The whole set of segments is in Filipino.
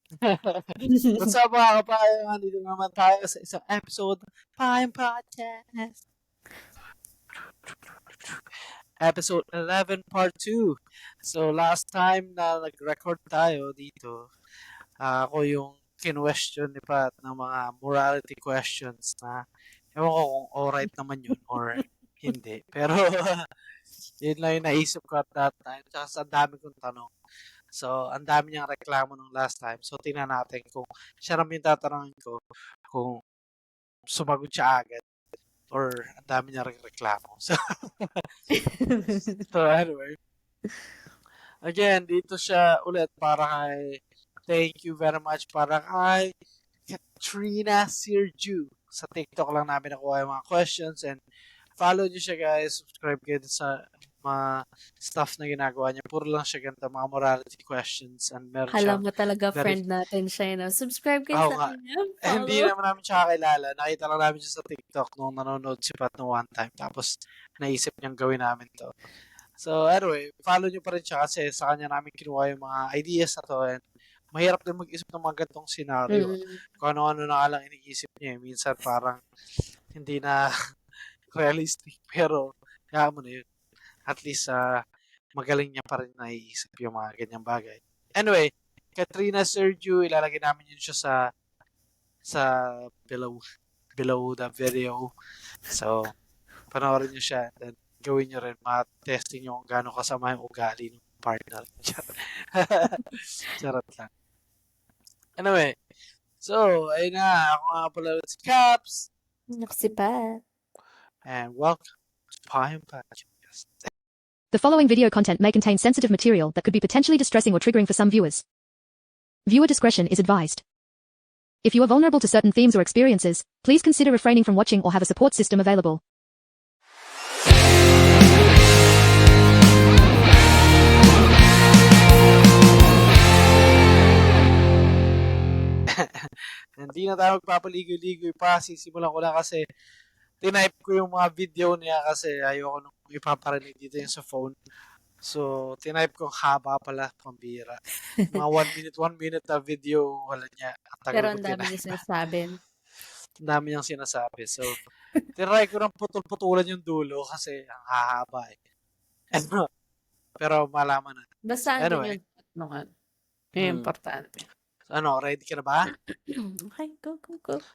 What's up mga kapayo? Nandito naman tayo sa isang episode ng Payong Podcast. Episode 11 Part 2. So last time na nag-record tayo dito, ako yung kinwestiyon ni Pat ng mga morality questions na ewan ko kung alright naman yun or hindi. Pero yun lang yung naisip ko at that time. Tsaka sa dami kong tanong. So, ang dami niyang reklamo nung last time. So, tingnan natin kung siya naman yung tatanungin ko kung sumagot siya agad or ang dami niya ring reklamo. So anyway, again, dito siya ulit para kay thank you very much para kay Katrina Sirju. Sa TikTok lang namin nakuha yung mga questions and follow nyo siya guys. Subscribe kayo sa mga stuff na ginagawa niya. Puro lang siya ganito, mga morality questions and meron Akala siyang mo talaga very... friend natin siya, no? Subscribe kayo Oo sa nga. kanya, Hindi follow. naman namin siya kakilala. Nakita lang namin siya sa TikTok nung nanonood si Pat no one time. Tapos naisip niyang gawin namin to. So anyway, follow nyo pa rin siya kasi sa kanya namin kinuha yung mga ideas na to and mahirap din mag-isip ng mga gantong scenario. Kung ano-ano na lang iniisip niya. Minsan parang hindi na realistic pero kaya mo na yun. At least magaling niya pa rin naiisip yung mga ganyang bagay. Anyway, Katrina Sergio, ilalagay namin yun siya sa below the video. So, panoorin nyo siya and then gawin nyo rin, ma-testing nyo kung gaano kasama yung ugali ng partner. Charot lang. Anyway, so, ayun na, ako nga pala ulit si Caps. Si Pat. And welcome to Payong Podcast. The following video content may contain sensitive material that could be potentially distressing or triggering for some viewers. Viewer discretion is advised. If you are vulnerable to certain themes or experiences, please consider refraining from watching or have a support system available. Hindi na tayo magpapaligoy-ligoy pa. Sisimulan ko lang kasi tinype ko yung mga video niya kasi ayoko nung ipaparinig dito yung sa phone. So, tinype ko haba pala, pambira. Mga 1 minute na video, wala niya. Ang tagal Pero ko ang dami niya tinype. sinasabi. Ang dami niyang sinasabi. So, tinry ko ng putol-putulan yung dulo kasi ang hahaba eh. Pero malaman na. Basta Anyway. andun yung tanungan. Yung importante. Ano, ready ka na ba? Okay, go.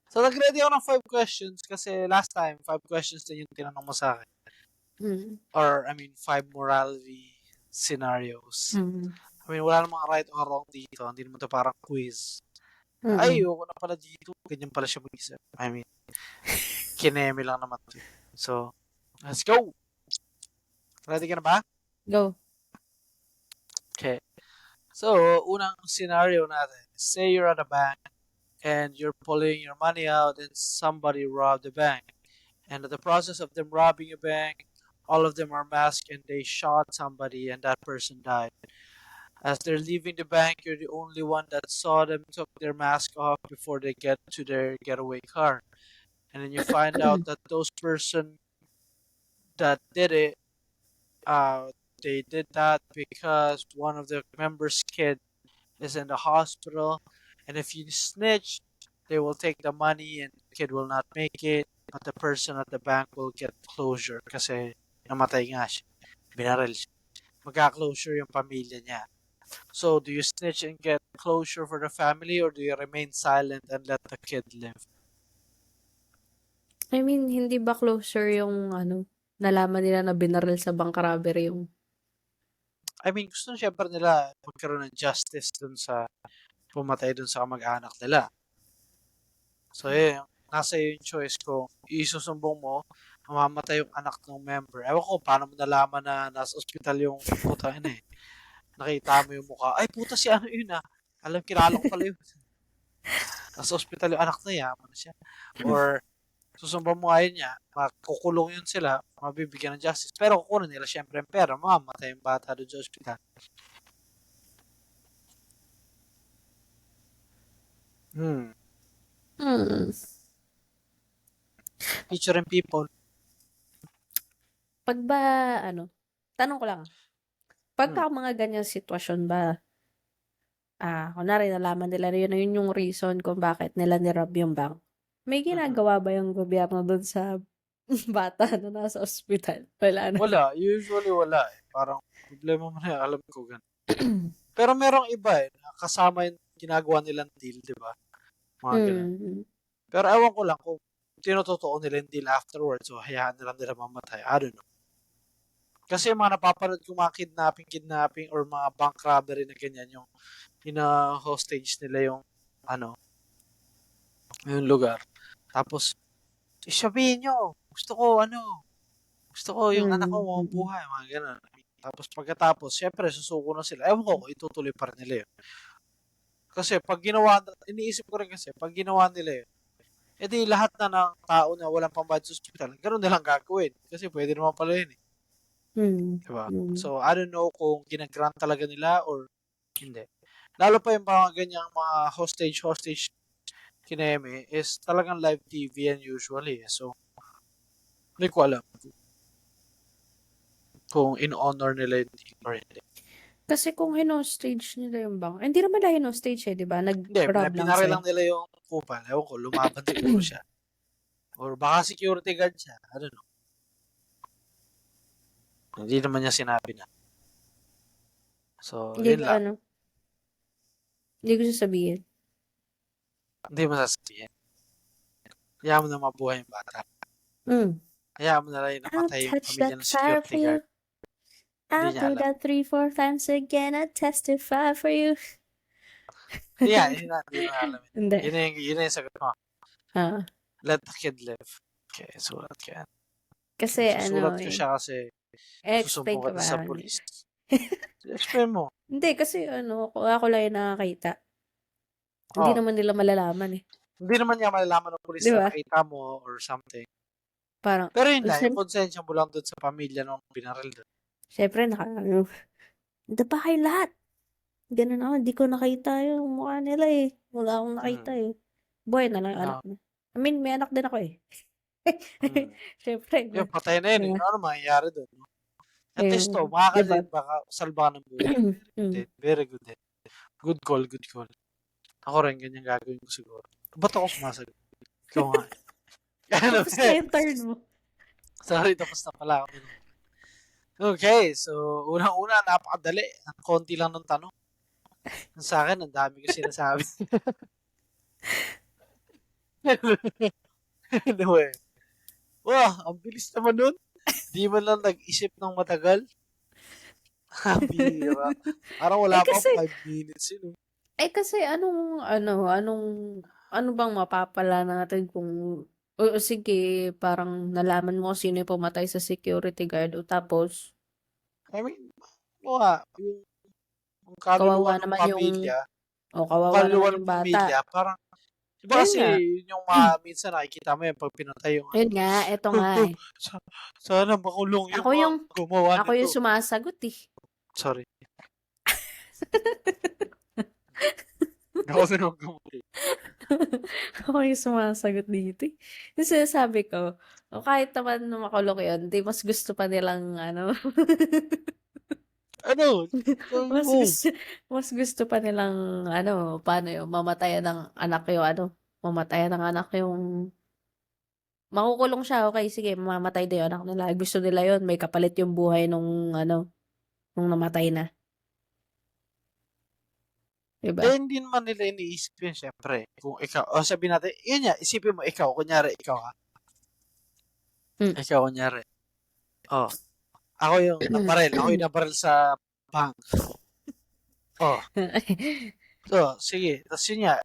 So, nag-ready ako ng 5 questions kasi last time, 5 questions din yung tinanong mo sa akin. Or, 5 morality scenarios. Wala namang right or wrong dito. Hindi naman ito parang quiz. Ay, ayoko na pala dito. Ganyan pala siya mag-isip. Kineme lang naman ito. So, let's go! Ready ka na ba? Go. Okay. So, unang scenario natin. Say you're at a bank and you're pulling your money out and somebody robbed the bank. And in the process of them robbing a bank, all of them are masked and they shot somebody and that person died. As they're leaving the bank, you're the only one that saw them took their mask off before they get to their getaway car. And then you find out that those person that did it, they did that because one of the members' kid is in the hospital. And if you snitch, they will take the money and the kid will not make it. But the person at the bank will get closure kasi namatay nga siya. Binaril siya. Magka-closure yung pamilya niya. So, do you snitch and get closure for the family or do you remain silent and let the kid live? Hindi ba closure yung nalaman nila na binaril sa bank robbery yung... Gusto syempre nila magkaroon ng justice dun sa pumatay dun sa kamag-anak nila. So, nasa yung choice ko. Isusumbong mo, mamamatay yung anak ng member. Ewan ko, paano mo nalaman na nasa ospital yung puta eh. Nakita mo yung mukha. Ay, puta si ano yun ah. Alam, kilala ko pala yun. Nasa ospital yung anak na yaman na siya. Or, susumbong mo ayun niya, makukulong yun sila, mabibigyan ng justice. Pero kukunin nila syempre yung pera, mamamatay yung bata doon sa ospital. Featuring people. Pag ba, tanong ko lang. Pagka mga ganyang sitwasyon ba, kunwari nalaman nila na yun yung reason kung bakit nila ni-rob yung bank. May ginagawa ba yung gobyerno dun sa bata na nasa ospital? Wala na. Wala. Usually wala eh. Parang problema mo na yan. Alam ko ganun. Pero merong iba eh. Kasama yung ginagawa nilang deal, di ba? Mga ganun. Pero ewan ko lang kung tinotoo nila yung deal afterwards so hayaan na lang nila mamatay. I don't know. Kasi yung mga napapanood ko mga kidnapping or mga bank robbery na ganyan yung hostage nila yung yung lugar. Tapos sabihin nyo, gusto ko yung anak ko mabuhay, mga ganun. Tapos pagkatapos, syempre susuko na sila. Ewan ko kung itutuloy pa rin nila yun. Kasi pag ginawa, iniisip ko rin kasi, pag ginawa nila yun, edi lahat na ng tao na walang pambayad sa ospital, ganun nilang gagawin. Kasi pwede naman pala yun eh. Diba? So, I don't know kung ginagrant talaga nila or hindi. Lalo pa yung mga ganyang mga hostage kineme is talagang live TV yan usually. So, hindi ko alam kung in-honor nila yung deal or hindi. Kasi kung hinostage nila yung bank, hindi naman na hinostage eh, di ba? Hindi, Nag-rob lang pinare sila. lang nila yung kupal. Ewan ko, lumaban siguro siya. Or baka security guard siya. I don't know. Hindi naman niya sinabi na. So, Hindi yun ko lang. Hindi ko sasabihin. Hindi mo sasabihin. Hayaan mo na mabuhay yung bata. Hayaan mo na lang yung I'll namatay yung touch pamilya that ng fire for security you. guard. Hindi I'll niya do alam. that 3-4 times again. I'll testify for you. Hindi yan, hindi mo alam. Hindi. Yun na yung sagot mo. Let the kid live. Okay, sulat ka yan. Kasi Susulat ko siya kasi explain susumbong ko ka din ba? sa police. Explain mo. Hindi, kasi kung ako lang yung nakakita. Hindi naman nila malalaman eh. Hindi naman niya malalaman ng police Diba? na nakita mo or something. Parang, Pero yun na, yung konsensya mo lang doon sa pamilya nung binaril doon. syempre, hindi pa kayo lahat. Ganun ako, hindi ko nakita yung mukha nila eh. Wala akong nakita eh. Buhay na lang yung anak niya. I mean, may anak din ako eh. Syempre. Yung patay na yun, ano mangyayari doon? At least to, Diba? makakalit, baka salba ka ng buhay. Very good din. Good call. Ako rin, ganyan gagawin ko siguro. Ba't ako sumasagot? Ikaw nga. Tapos na yung turn mo. Sorry, tapos na pala ako. Okay, so unang-una, napakadali. Konti lang ng tanong. Sa akin, ang dami ko sinasabi. Anyway. Wow, ang bilis naman nun. Di man lang nag-isip ng matagal. Bira. Parang wala pa 5 minutes yun. Kasi ano bang mapapala natin kung sige, parang nalaman mo sino yung pumatay sa security guard o tapos I mean, yung kawawa kaluluwa ng naman pamilya, kawawa naman yung bata. parang, diba kasi yung minsan nakikita mo yan pag pinatay yung Yun nga, eto nga eh. Sana makulong yung gumawa Ako yung nito. sumasagot eh. Sorry. Ako na nung gumawa. Ako yung sumasagot dito eh. Yung sinasabi ko, kahit naman makulong yun, di mas gusto pa nilang mas gusto pa nilang paano yung mamatayan ng anak yung makukulong siya, okay, sige, mamamatay din yung anak nila. Gusto nila yun, may kapalit yung buhay nung namatay na. Diba? Hindi naman nila iniisip yun, syempre. Kung ikaw, sabihin natin, yun nga, isipin mo ikaw, kunyari, ikaw ha. Ikaw, kunyari. Ako yung nabaril sa bank. So, sige. Tapos yun nga,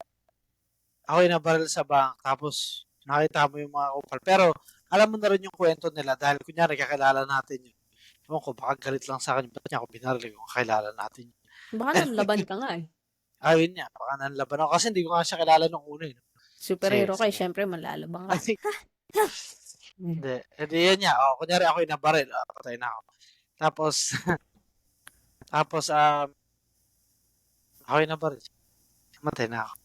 ako yung nabaril sa bank. Tapos, nakita mo yung mga kupal. Pero, alam mo na rin yung kwento nila dahil kunyari, kakilala natin yun. Ewan ko, baka galit lang sa akin. Ba't niya ako binaril kung kakilala natin yun? Baka nanlaban ka nga eh. Ayun niya, baka nanlaban ako. Kasi hindi ko nga siya kilala nung una. Superhero ka eh, syempre manlalabang ka. I think, hindi. Yun niya. Kunyari ako yung nabaril. Patay na ako. Tapos, ako yung nabaril. Matay na ako.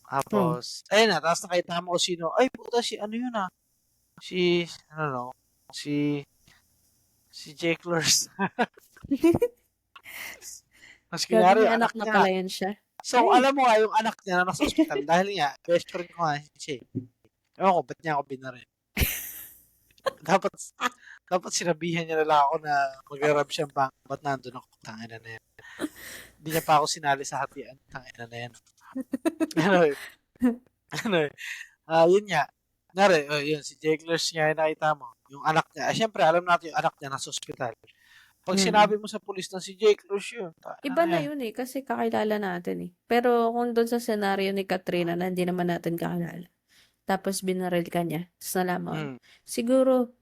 Tapos, ayun na. Tapos nakita mo ko sino. Ay, puta, si Jake Lurs. Mas Gago, kunyari, may yung anak anak na niya. pala yan siya. So, Ay, alam mo nga, yung anak niya na nasa ospital, dahil nga, best friend ko nga siya. Ewan ko, ba't niya ako binaril? Dapat, dapat sinabihan niya na lang ako na mag-grab siyang bank. Ba't nandun ako? Tangina na yan. Hindi niya pa ako sinali sa hatian. Tangina na yan. Anyway, anyway, yun nga. Nari, yun, si Jake Lurs nga yung nakita mo. Yung anak niya. Siyempre, alam natin yung anak niya nasa ospital. Pag sinabi mo sa pulis na si Jake Lurs yun, Iba na yun eh, kasi kakilala natin eh. Pero kung doon sa senaryo ni Katrina na hindi naman natin kakilala, tapos binaril ka niya, tapos nalaman, siguro,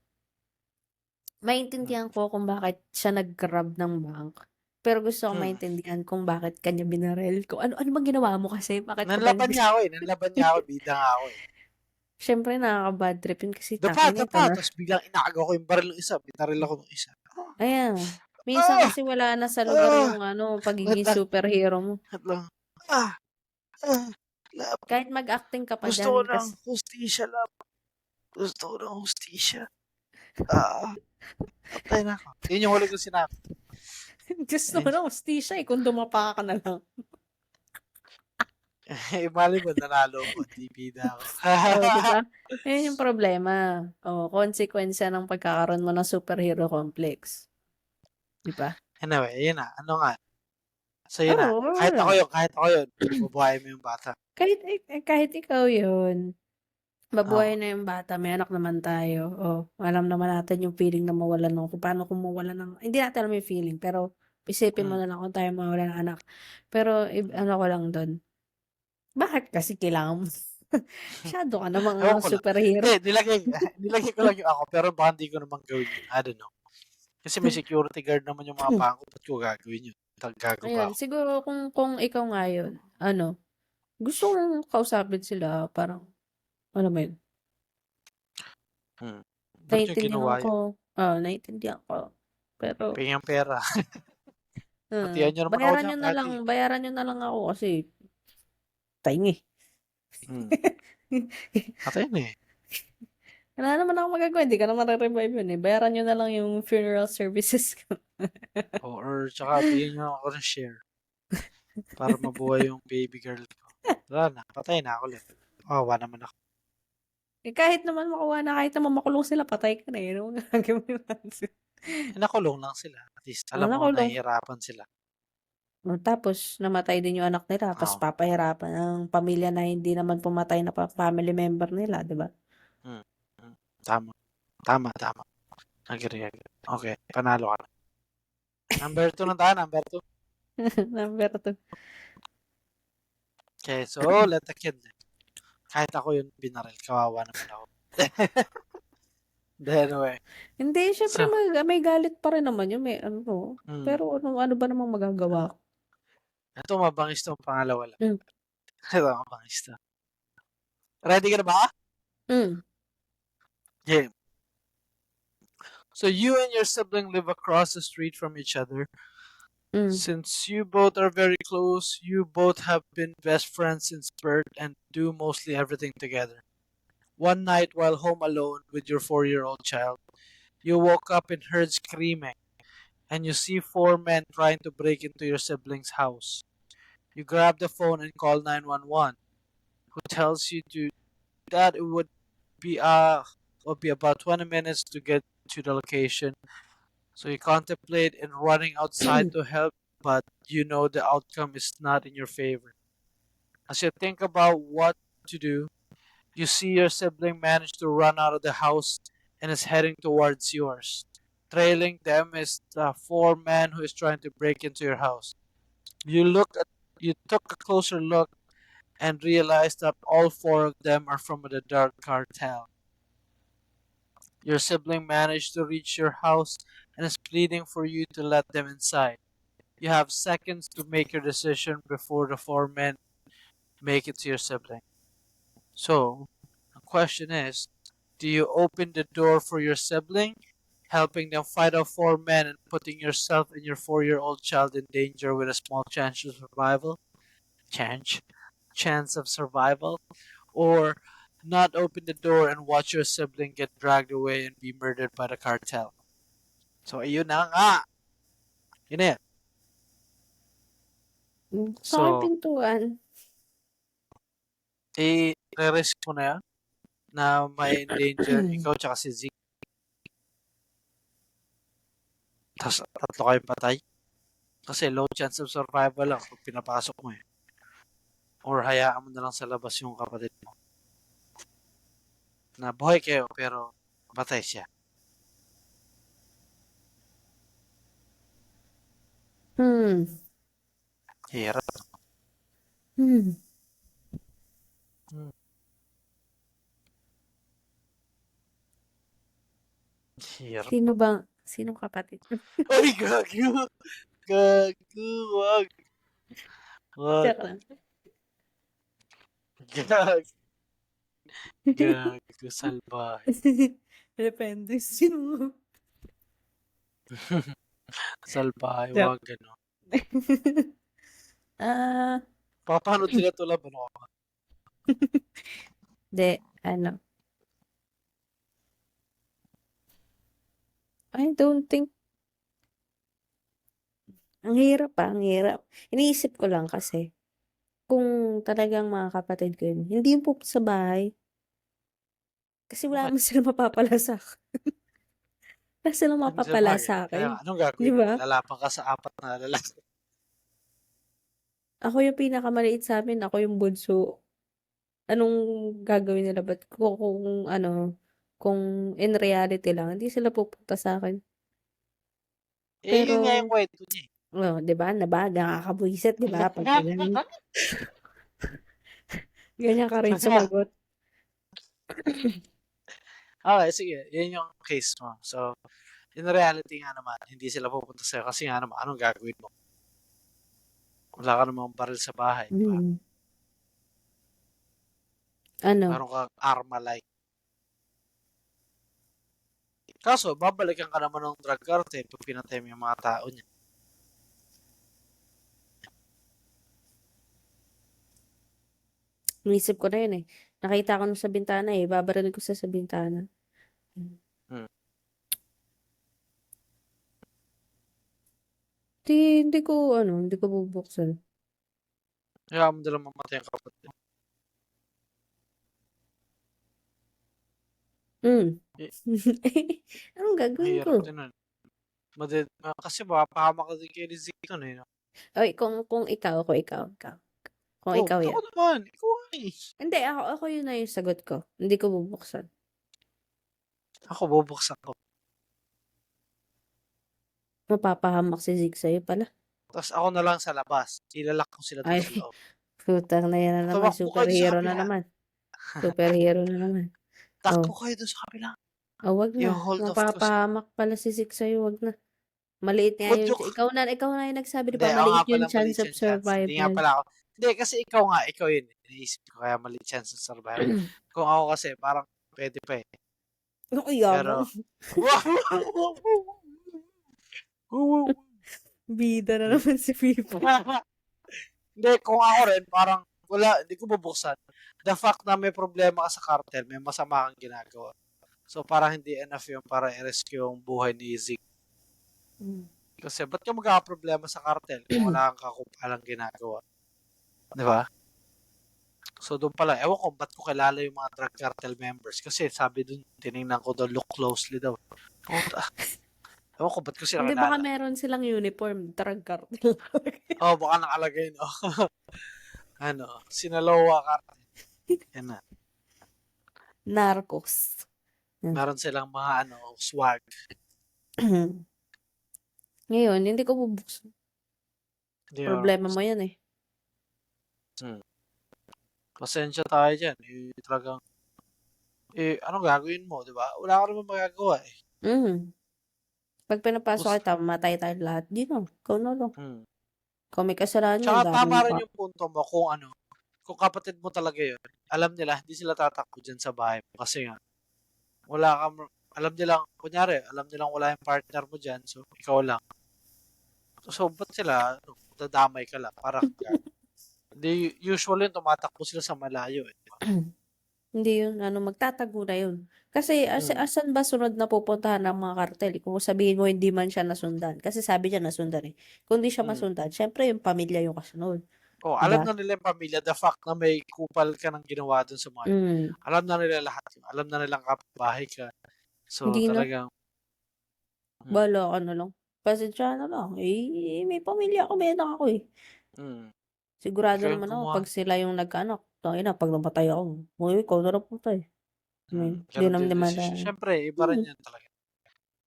maintindihan ko kung bakit siya nag-grab ng bank. Pero gusto ko maintindihan kung bakit kanya binaril. Kung ano bang ginawa mo kasi? Bakit ka ba Nanlaban niya ako eh. Nanlaban niya ako. Bida nga ako eh. Siyempre, nakaka-bad trip yun kasi Dapa. ito na. Tapos biglang inaagaw ko yung baril ng isa. Binaril ako ng isa. Ayan. Minsan kasi wala na sa lugar yung pagiging superhero mo. lang. Ah, ah, Kahit mag-acting ka pa gusto ko dyan. ng hustisya lang. Gusto ko ng hustisya. Patay na ako. Yun yung huli ko sinabi. Gusto ko ng hustisya eh, kung dumapa ka na lang. Mali mo, nanalo ko. Di bida ako. Diba? Yan yung problema. Konsekwensya ng pagkakaroon mo ng superhero complex. Diba? Anyway, yun na. Ano nga? So yun na. Kahit ako yun. Mabuhay mo yung bata. Kahit ikaw yun, mabuhay na yung bata, may anak naman tayo. Alam naman natin yung feeling na mawalan ng, kung paano kung mawalan ng, hindi natin alam yung feeling, pero isipin mo na lang kung tayo mawalan ng anak. Pero, ano ko lang doon, bakit kasi kailangan mo? Masyado ka namang superhero. Nilagay ko lang yung ako, pero baka hindi ko naman gawin yun. I don't know. Kasi may security guard naman yung mga bangko, ba't ko gagawin yun? Gago pa ako. Siguro kung ikaw nga yun, gusto kong kausapin sila, parang, ano mo yun? Naiintindihan ko. Pero, pingin pera. Patiyan nyo naman ako dyan, bayaran nyo na lang ako kasi, taing eh. Patay na eh. Wala naman ako magagawa, hindi ka naman re-revive yun eh. Bayaran nyo na lang yung funeral services ko. Or tsaka bigyan nyo ako ng share. Para mabuhay yung baby girl ko. Wala na, patay na ako ulit. Wawa naman ako. Kahit naman makuha na, kahit naman makulong sila, patay ka na eh. Ano gagawin natin? Nakulong lang sila. At least, alam mo, nahihirapan sila. Tapos, namatay din yung anak nila. Tapos, papahirapan ang pamilya na hindi naman pumatay na family member nila, di ba? Tama. Agree. Okay, panalo ka na. Number 2 na tayo, number 2. Number 2. Okay, so, let the kid. Kahit ako yun binaril, kawawa naman ako. Anyway. Hindi, syempre may galit pa rin naman yun. May Pero ano ba namang magagawa ko? Ito, mabangis to ang pangalawa lang. Ito, mabangis to. Ready ka na ba? Yeah. So you and your sibling live across the street from each other. Since you both are very close, you both have been best friends since birth and do mostly everything together. One night while home alone with your 4-year-old child, you woke up and heard screaming, and you see 4 men trying to break into your sibling's house. You grab the phone and call 911, who tells you that it would be about 20 minutes to get to the location. So you contemplate in running outside to help, but you know the outcome is not in your favor. As you think about what to do, you see your sibling manage to run out of the house and is heading towards yours. Trailing them is the 4 men who is trying to break into your house. You took a closer look and realized that all 4 of them are from the Dark Cartel. Your sibling managed to reach your house and is pleading for you to let them inside. You have seconds to make your decision before the 4 men make it to your sibling. So, the question is, do you open the door for your sibling, helping them fight off 4 men and putting yourself and your 4-year-old child in danger with a small chance of survival? Chance of survival? Or not open the door and watch your sibling get dragged away and be murdered by the cartel? So, ayun na nga. Yun na yan. Sa akin So, pintuan. i-risk mo na yan na may endanger ikaw tsaka si Zeke. Tapos tatlo kayo patay. Kasi low chance of survival lang pag pinapasok mo eh. Or hayaan mo na lang sa labas yung kapatid mo. Na buhay kayo pero patay siya. Hirap. Hmm. Hirap. Sinong kapatid? Ay, gago. Gago, wag. Wag. Joke lang. Gago. Gago, salbahe. Depende sino. Salbahe, Joke. wag ano. Papanood sila tulad ano ka. De, ano. I don't think. Ang hirap. Iniisip ko lang kasi, kung talagang mga kapatid ko yun, hindi yung pupunta sa bahay. Kasi wala Bakit? naman sila mapapala sa akin. Wala silang Ano sa mapapala bagay? sa Kaya akin. anong Di gagawin mo? ba? Lalaban ka sa 4 na lalaki. Ako yung pinakamaliit sa amin. Ako yung bunso. Anong gagawin nila? Ba't kung in reality lang, hindi sila pupunta sa akin. Yun nga yung Pero, kwento niya eh. di ba? Nakakabwisit, di ba? Pag ganyan ka rin sumagot. Okay, sige. Yun yung case mo. So, in reality nga naman, hindi sila pupunta sa'yo kasi nga naman, anong gagawin mo? Wala ka namang baril sa bahay, di ba? Ano? Meron kang arma like. Kaso, babalikan ka naman ng drug cartel pag pinatay mo yung mga tao niya. Inisip ko na yun eh. Nakita ko na sa bintana eh. Babaril ko sa bintana. Hindi ko bubuksan. Kaya mo dalang mamatay ang kapatid. Anong gagawin Mahirap ko? din nun. Kasi mapahama ka din kay Rizky nun eh. No? Oy, kung ikaw. Kung ikaw Ako yan. naman. Ikaw eh. Hindi, ako yun na yung sagot ko. Hindi ko bubuksan. Ako bubuksan ko. Mapapahamak si Zig sa'yo pala. Tapos ako na lang sa labas. Ilalak ko sila doon Ay, sa loob. putang na yan na naman. Tumakbo kayo doon sa Superhero na kabila. naman. Superhero na naman. Takbo kayo doon sa kabila. Wag na. I-hold off ko sila. Mapapahamak pala si Zig sa'yo. Wag na. Maliit nga Ba't yun. yung... Ikaw na yung nagsabi, di Hindi, ba? ako nga Maliit pala yung chance maliit of yung chance. Hindi nga survival. pala ako. Hindi, kasi ikaw yun. Iniisip ko kaya maliit chance of survival. Kung ako kasi, parang pwede pa eh. Pero, bida na naman si Pipo. Hindi, kung ako rin, parang wala, hindi ko bubuksan. The fact na may problema ka sa cartel, may masama kang ginagawa. So, parang hindi enough yung para i-rescue yung buhay ni Zeke. Kasi, ba't ka magkakaproblema sa cartel kung wala kang kakumpalang ginagawa? Di ba? So, doon pala, ewan ko, ba't ko kilala yung mga drug cartel members? Kasi, sabi doon, tinignan ko doon, look closely daw. Ewan ko, ba't ko sila Hindi, baka kilala? meron silang uniform, drug cartel. Baka nakalagay, no? Sinaloa cartel. Yan na. Narcos. Meron silang mga, swag. Ngayon, hindi ko bubuksan. Problema mo yan eh. Pasensya tayo dyan. Talagang, anong gagawin mo, di ba? Wala ka naman magagawa eh. Pag pinapasok kita, matay tayo lahat. Di no, ikaw na lang. Kung may kasalanan yun, Tsaka tama rin yung punto mo kung kapatid mo talaga yun, alam nila, hindi sila tatakbo dyan sa bahay mo. Kasi nga, alam nilang wala yung partner mo dyan, so ikaw lang. So, ba't sila, dadamay ka lang? Parang, usually tumatakbo sila sa malayo eh. Hindi yun ano, magtatago na yun. Kasi asan ba sunod na pupuntahan ng mga kartel, kung sabihin mo hindi man siya nasundan. Kasi sabi niya nasundan, eh. Kung di siya masundan siyempre yung pamilya yung kasunod, Oh, 'di alam ba? na nila yung pamilya, the fact na may kupal ka ng ginawa dun sa mga yun. Hmm, Alam na nila lahat yun. Alam na nilang kapitbahay ka. So, hindi na. talagang, mm, Bahala ka na lang. Pasensyahan na lang, eh, may pamilya ako, may anak ako, eh. mm, Sigurado ikaw yung naman ako gumawa. 'pag sila yung nagkaanak, tangina 'pag namatay ako, "Uy, ikaw na lang patay." I mean, di Ganun naman din naman decision. Siyempre, iba rin hmm, yan talaga.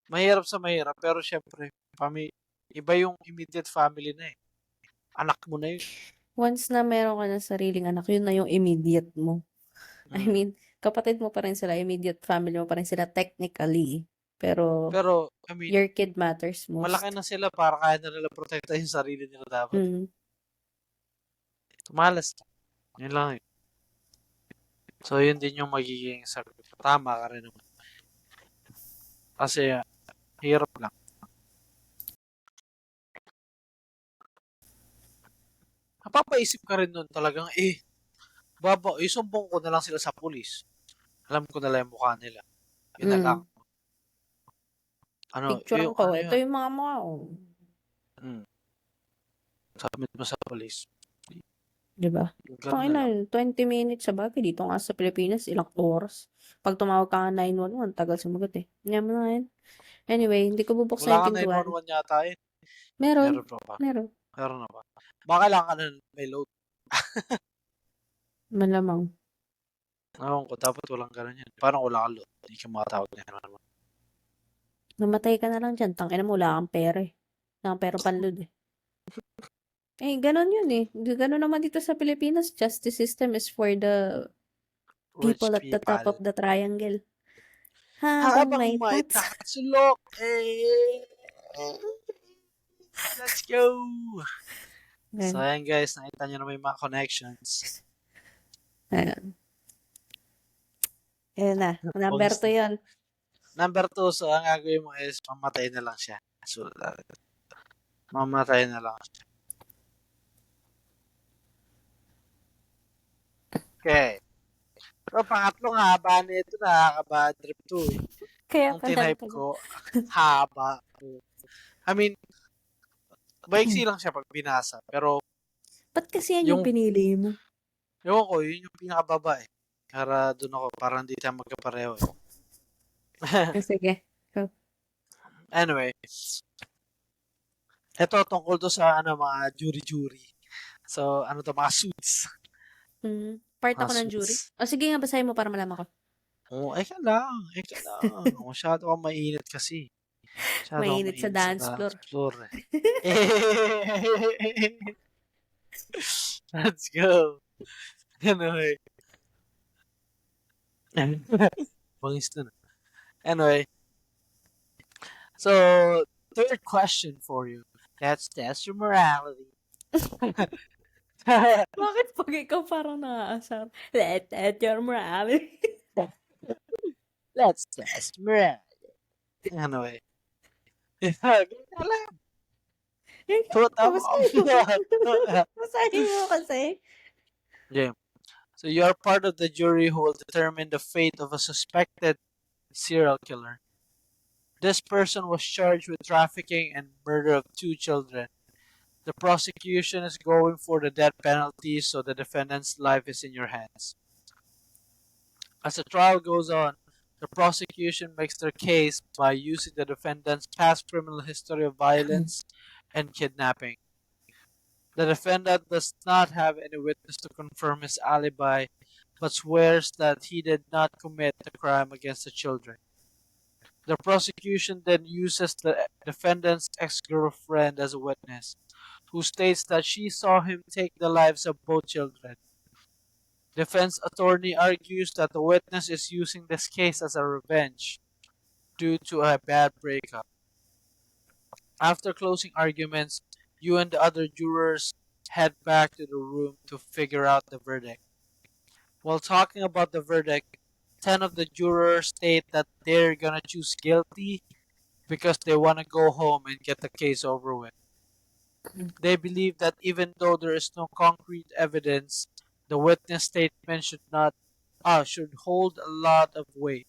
Mahirap sa mahirap, pero siyempre, iba yung immediate family na eh. Anak mo na yun. once na meron ka ng sariling anak, yun na yung immediate mo. I Mm. mean, kapatid mo pa rin sila, immediate family mo pa rin sila technically, pero Pero, I mean, your kid matters malaki most. na sila para kaya na nila protektahin yung sarili nila dapat. Mm. Tumalas na. Yun lang eh. So, yun din yung magiging sagot. Tama ka rin naman. Kasi, hirap lang. Napapaisip ka rin nun talagang, isumbong ko na lang sila sa pulis. Alam ko na lang yung mukha nila. Yun na lang. Mm. Picturean Yung ko, ano ito yun. yung mga mukha ko. Mm, submit mo sa police. 'Di ba? Ganun na Tangina lang. yun, 20 minutes, sabagay dito nga sa Pilipinas ilang oras. 'Pag tumawag ka nga 911 tagal sumagot, eh. Hayaan mo na nga yan. Anyway, hindi ko bubuksan Wala yung ka pintuan. 911 yata eh. Meron, Meron pa ba? meron, Meron na ba? Baka kailangan ka na may load. malamang. Ewan ko, dapat walang ganun yan. Paano wala kang load? Hindi ka makatawag na yan naman. Namatay ka na lang diyan, tangina mo wala kang pera, eh. Wala kang perang panload, eh. Eh, gano'n yun, eh. Gano'n naman dito sa Pilipinas, justice system is for the Rich people at the top people. of the triangle. Habang Habang may may tats. tatsulok, let's go! So, Ayan, ayan guys, nakita nyo na may mga connections. ayan. Ayan na, number Pongis 2 na. yun. Number 2, so ang gagawin mo is mamatay na lang siya. So, mamatay na lang siya. Okay. So, pangatlong haba na ito, nakaka-bad trip to eh. Kaya Nung pala tinype ko, haba. I mean, maiksi lang siya pag binasa. Pero, ba't kasi yan yung yung, pinili mo? yung ko, yun yung pinakababa eh. Para doon ako, parang hindi tayo magkapareho eh. Sige. Go. Anyway, ito tungkol to sa mga jury-jury. So, mga suits. Part Mga ako ng jury. suits. O sige nga, basahin mo para malaman ko. Oh, eka lang, eka lang. Masyado kang mainit kasi. Masyado kang Mainit sa mainit sa dance dance floor. floor eh. Let's go. Anyway. Bangis na. Anyway. So, third question for you. Let's test your morality. Bakit pag ikaw parang naaasar? Let your morality. Let's test morality. Anyway. Ganyan lang. Tuta mo. Basahin mo. Basahin mo kasi. Yeah. So you are part of the jury who will determine the fate of a suspected serial killer. This person was charged with trafficking and murder of 2 children. The prosecution is going for the death penalty, so the defendant's life is in your hands. As the trial goes on, the prosecution makes their case by using the defendant's past criminal history of violence and kidnapping. The defendant does not have any witness to confirm his alibi, but swears that he did not commit the crime against the children. The prosecution then uses the defendant's ex-girlfriend as a witness, who states that she saw him take the lives of both children. Defense attorney argues that the witness is using this case as a revenge due to a bad breakup. After closing arguments, you and the other jurors head back to the room to figure out the verdict. While talking about the verdict, 10 of the jurors state that they're gonna choose guilty because they want to go home and get the case over with. They believe that even though there is no concrete evidence, the witness statement should not should hold a lot of weight.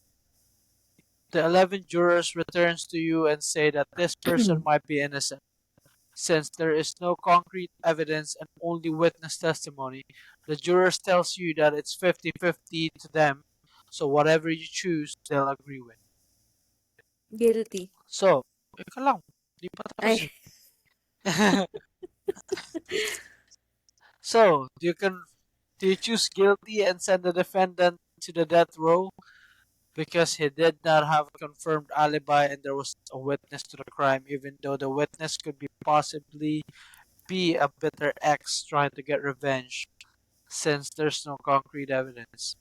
The 11 jurors returns to you and say that this person might be innocent. Since there is no concrete evidence and only witness testimony, the jurors tells you that it's 50-50 to them, so whatever you choose, they'll agree with. Guilty. So, ikaw lang, di pa tapos Ay, eh. So, do you choose guilty and send the defendant to the death row because he did not have a confirmed alibi and there was a witness to the crime, even though the witness could possibly be a bitter ex trying to get revenge since there's no concrete evidence?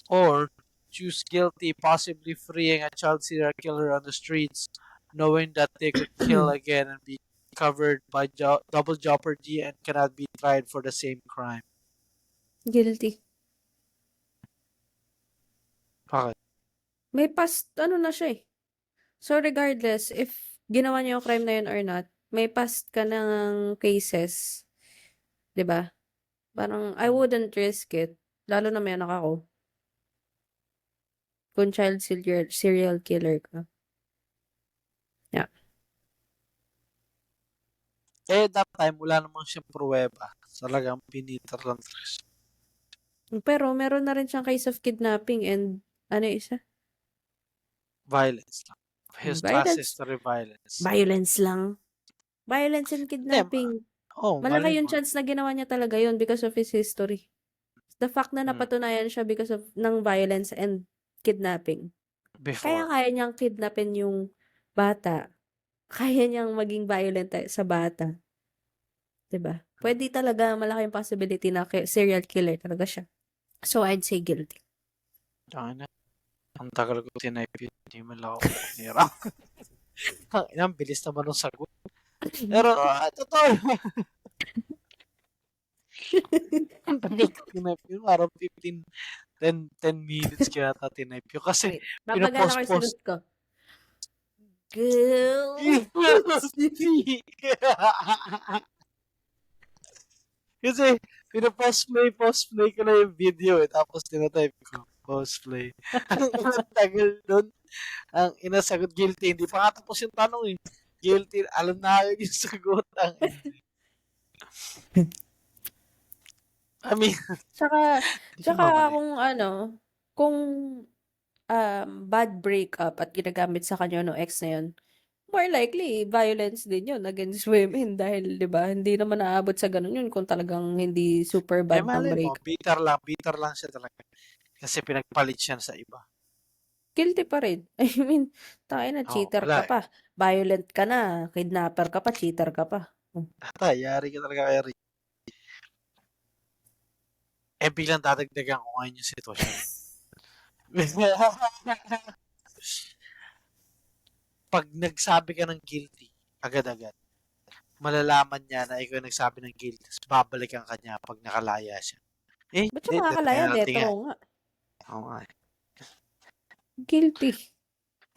Or choose guilty, possibly freeing a child serial killer on the streets, knowing that they could kill again and be covered by double jeopardy and cannot be tried for the same crime. guilty. Bakit? May past, ano na siya eh. So, regardless, if ginawa niya yung crime na yun or not, may past ka ng cases. 'Di ba? Parang, I wouldn't risk it. Lalo na may anak ako. Kung child serial killer ka. Yeah. Eh, that time, wala namang siyang pruweba. Talagang piniter lang. Pero, meron na rin siyang case of kidnapping and, ano yung isa? Violence lang. His past Violence. history, violence. Violence lang. Violence and kidnapping. Malaki yung chance na ginawa niya talaga yun because of his history. The fact na napatunayan siya because of ng violence and kidnapping. Kaya Before. niyang kidnapin yung bata. Kaya niyang maging violent sa bata. 'Di ba? Pwede talaga, malaki yung possibility na serial killer talaga siya. So, I'd say guilty. Ang tagal ko tinype yun. Hindi mo lang ako nira. Ang bilis naman ng sagot. Pero, totoo. Ang tagal ko tinype yun. Parang 10 minutes kaya tinype yun. Kasi, Wait, babagana ko yung pinopost-post. sagot ko. Girl. Kasi, post play ko na yung video eh. Tapos, tinatype ko, post play. Ang tagal doon. Ang inasagot, guilty. Hindi pa nga tapos yung tanong eh. Guilty. Alam na yung sagot. I mean, Tsaka mabalik. kung bad breakup at ginagamit sa kanya no ex na yun, more likely, violence din yun against women dahil, di ba, hindi naman naabot sa ganun yun kung talagang hindi super bad ng malay mo, break. bitter lang siya talaga. Kasi pinagpalit siya sa iba. Guilty pa rin. I mean, tayo na, cheater ka pa. Violent ka na, kidnapper ka pa, cheater ka pa. Yari ka talaga kay Rick. Eh, biglang dadagdagan ko ngayon yung sitwasyon. Pag nagsabi ka ng guilty, agad-agad, malalaman niya na ikaw nagsabi ng guilty, tapos babalikan ka niya pag nakalaya siya. Eh, ba't siya makakalaya? Detro nga. Oo nga. Guilty.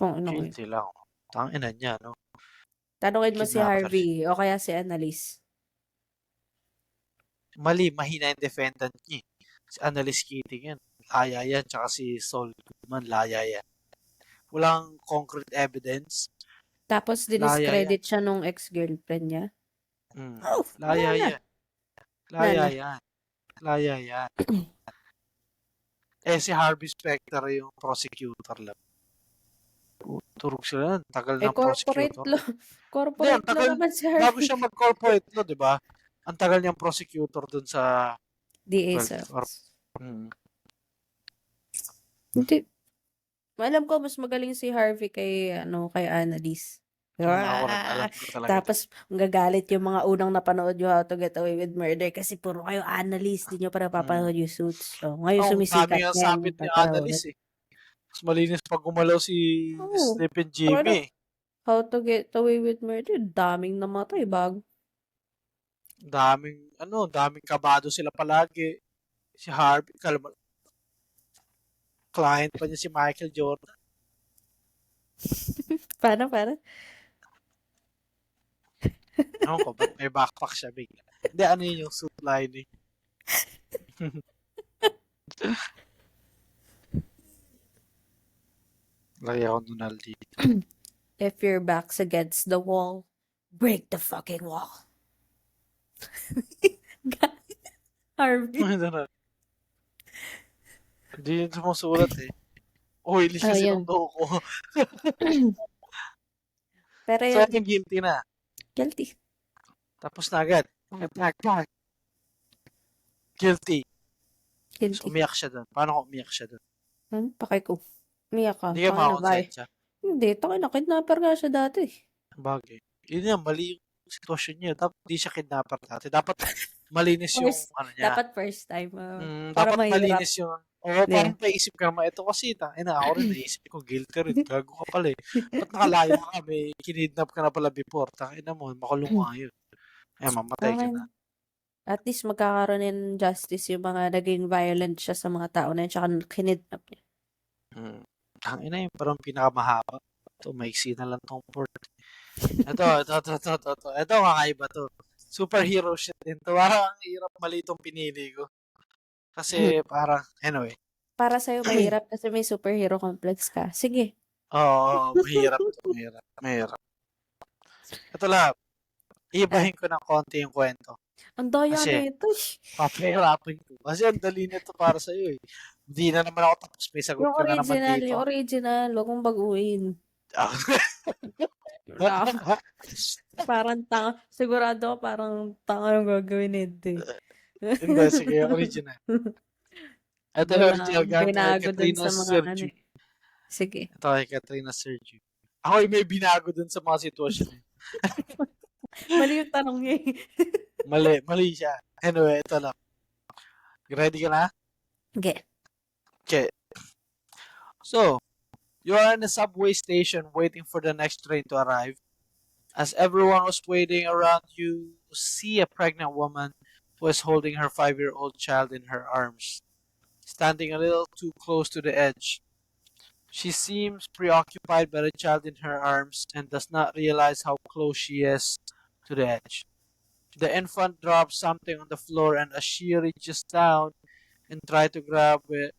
Guilty lang. Tangina niya, no? Tanungin mo si Harvey o kaya si Annalise. Mali, mahina yung defendant niya. Si Annalise Keating yan. Laya yan. Tsaka si Saul Goodman, laya yan. Walang concrete evidence. Tapos, diniscredit siya nung ex-girlfriend niya. Laya yan. Laya yan. Eh, si Harvey Specter yung prosecutor lang. Turog sila. Tagal ng prosecutor. Corporate law naman si Harvey. Bago siya mag-corporate law, di ba? Ang tagal niyang prosecutor dun sa DA Hindi. Alam ko, mas magaling si Harvey kay Annalise. Tapos, magagalit yung mga unang napanood yung How to Get Away with Murder kasi puro kayo Annalise, di nyo pa napapanood yung Suits. So, ngayon sumisikat yan. Sabit ni Annalise eh. Mas malinis pag gumalaw si Sleeping Jimmy. How to Get Away with Murder, daming namatay bago. Daming kabado sila palagi. Si Harvey, client pa niya si Michael Jordan. Paano? Ewan ko, ba't may backpack siya bigla? Hindi, ano yun yung suit lining? Lagi ako nunal dito. If your back's against the wall, break the fucking wall. Harvey. Nunal. Hindi yun sumusulat eh. Oily Oh, kasi yun. ng noo ko. Pero So, yun, yung guilty na. guilty. Tapos na agad. Guilty. So, Guilty. umiyak siya doon. Paano kung umiyak siya doon? Ano? Pakay ko. Umiyak ka. Hindi ka Tangina ka eh. makakonsensya. Hindi, tangina. Kidnapper nga siya dati. Bagay. Yun yan, mali yung sitwasyon niya. Dapat di siya kidnapper dati. Dapat malinis yung ano niya. Dapat first time. Para Dapat mahirap. malinis yung parang paisip ka naman, ito kasi ako rin naisip ko, guilty rin, gago ka pala eh. Ba't nakalaya ka, may kinidnap ka na pala before, tangina mo, makulong ka yun. Mamatay ka na. At least magkakaroon ng justice yung mga naging violent siya sa mga tao na yun, tsaka kinidnap niya. Tangina yun, parang pinakamahaba. Ito, maiksi na lang tong port. Ito, kakaiba to. Superhero shit din to. Parang ang hirap mali itong pinili ko. Kasi parang, anyway. Para sa'yo mahirap kasi may superhero complex ka. Sige. Oo, mahirap to. Mahirap. Ito lang. Ibahin ko ng konti yung kwento. Ang daya Kasi, na ito. papahirapin ko. Kasi ang dali nito para sa'yo eh. Hindi na naman ako tapos. May sagot Yung ka na naman original, dito. huwag mong baguhin. Parang tanga. Sigurado parang tanga yung gagawin nito. Hindi, sige, yung original. Ito yung original gamit kay Binago dun Katrina sa mga Sergio. Sige. Ito kay Katrina Sergio. Ako yung may binago dun sa mga sitwasyon. Mali yung tanong niya eh. Mali siya. Anyway, ito lang. Ready ka na? Okay. So, you are in a subway station waiting for the next train to arrive. As everyone was waiting around, you see a pregnant woman who is holding her 5-year-old child in her arms, standing a little too close to the edge. She seems preoccupied by the child in her arms and does not realize how close she is to the edge. The infant drops something on the floor, and as she reaches down and tries to grab it,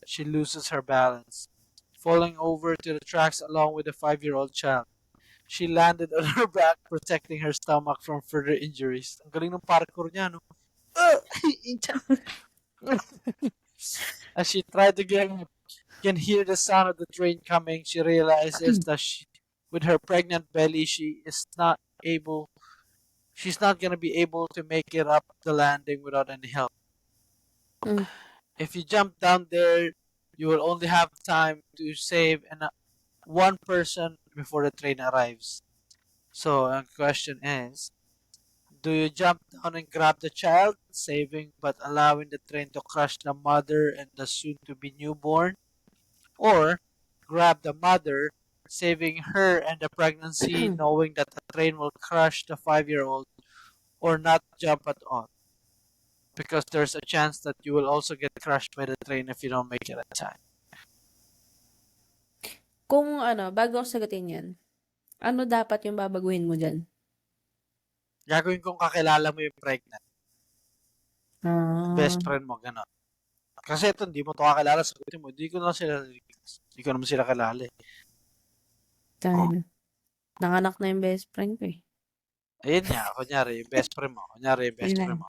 she loses her balance, falling over to the tracks along with the 5-year-old child. She landed on her back, protecting her stomach from further injuries. Ang galing ng parkour niya, no? As she tried to get up, can hear the sound of the train coming. She realizes that with her pregnant belly, she's not gonna be able to make it up the landing without any help. If you jump down there, you will only have time to save one person before the train arrives. So, the question is, do you jump down and grab the child, saving but allowing the train to crush the mother and the soon-to-be newborn? Or grab the mother, saving her and the pregnancy, knowing that the train will crush the 5-year-old, or not jump at all? Because there's a chance that you will also get crushed by the train if you don't make it at time. Kung bago ako sagutin yan, ano dapat yung babaguhin mo dyan? Gagawin kong kakilala mo yung pregnant. Best friend mo, gano'n. Kasi ito, hindi mo ito kakilala, sagutin mo, hindi ko naman sila kilala eh. Nanganak na yung best friend ko eh. Ayun nga, kunyari, yung best friend mo.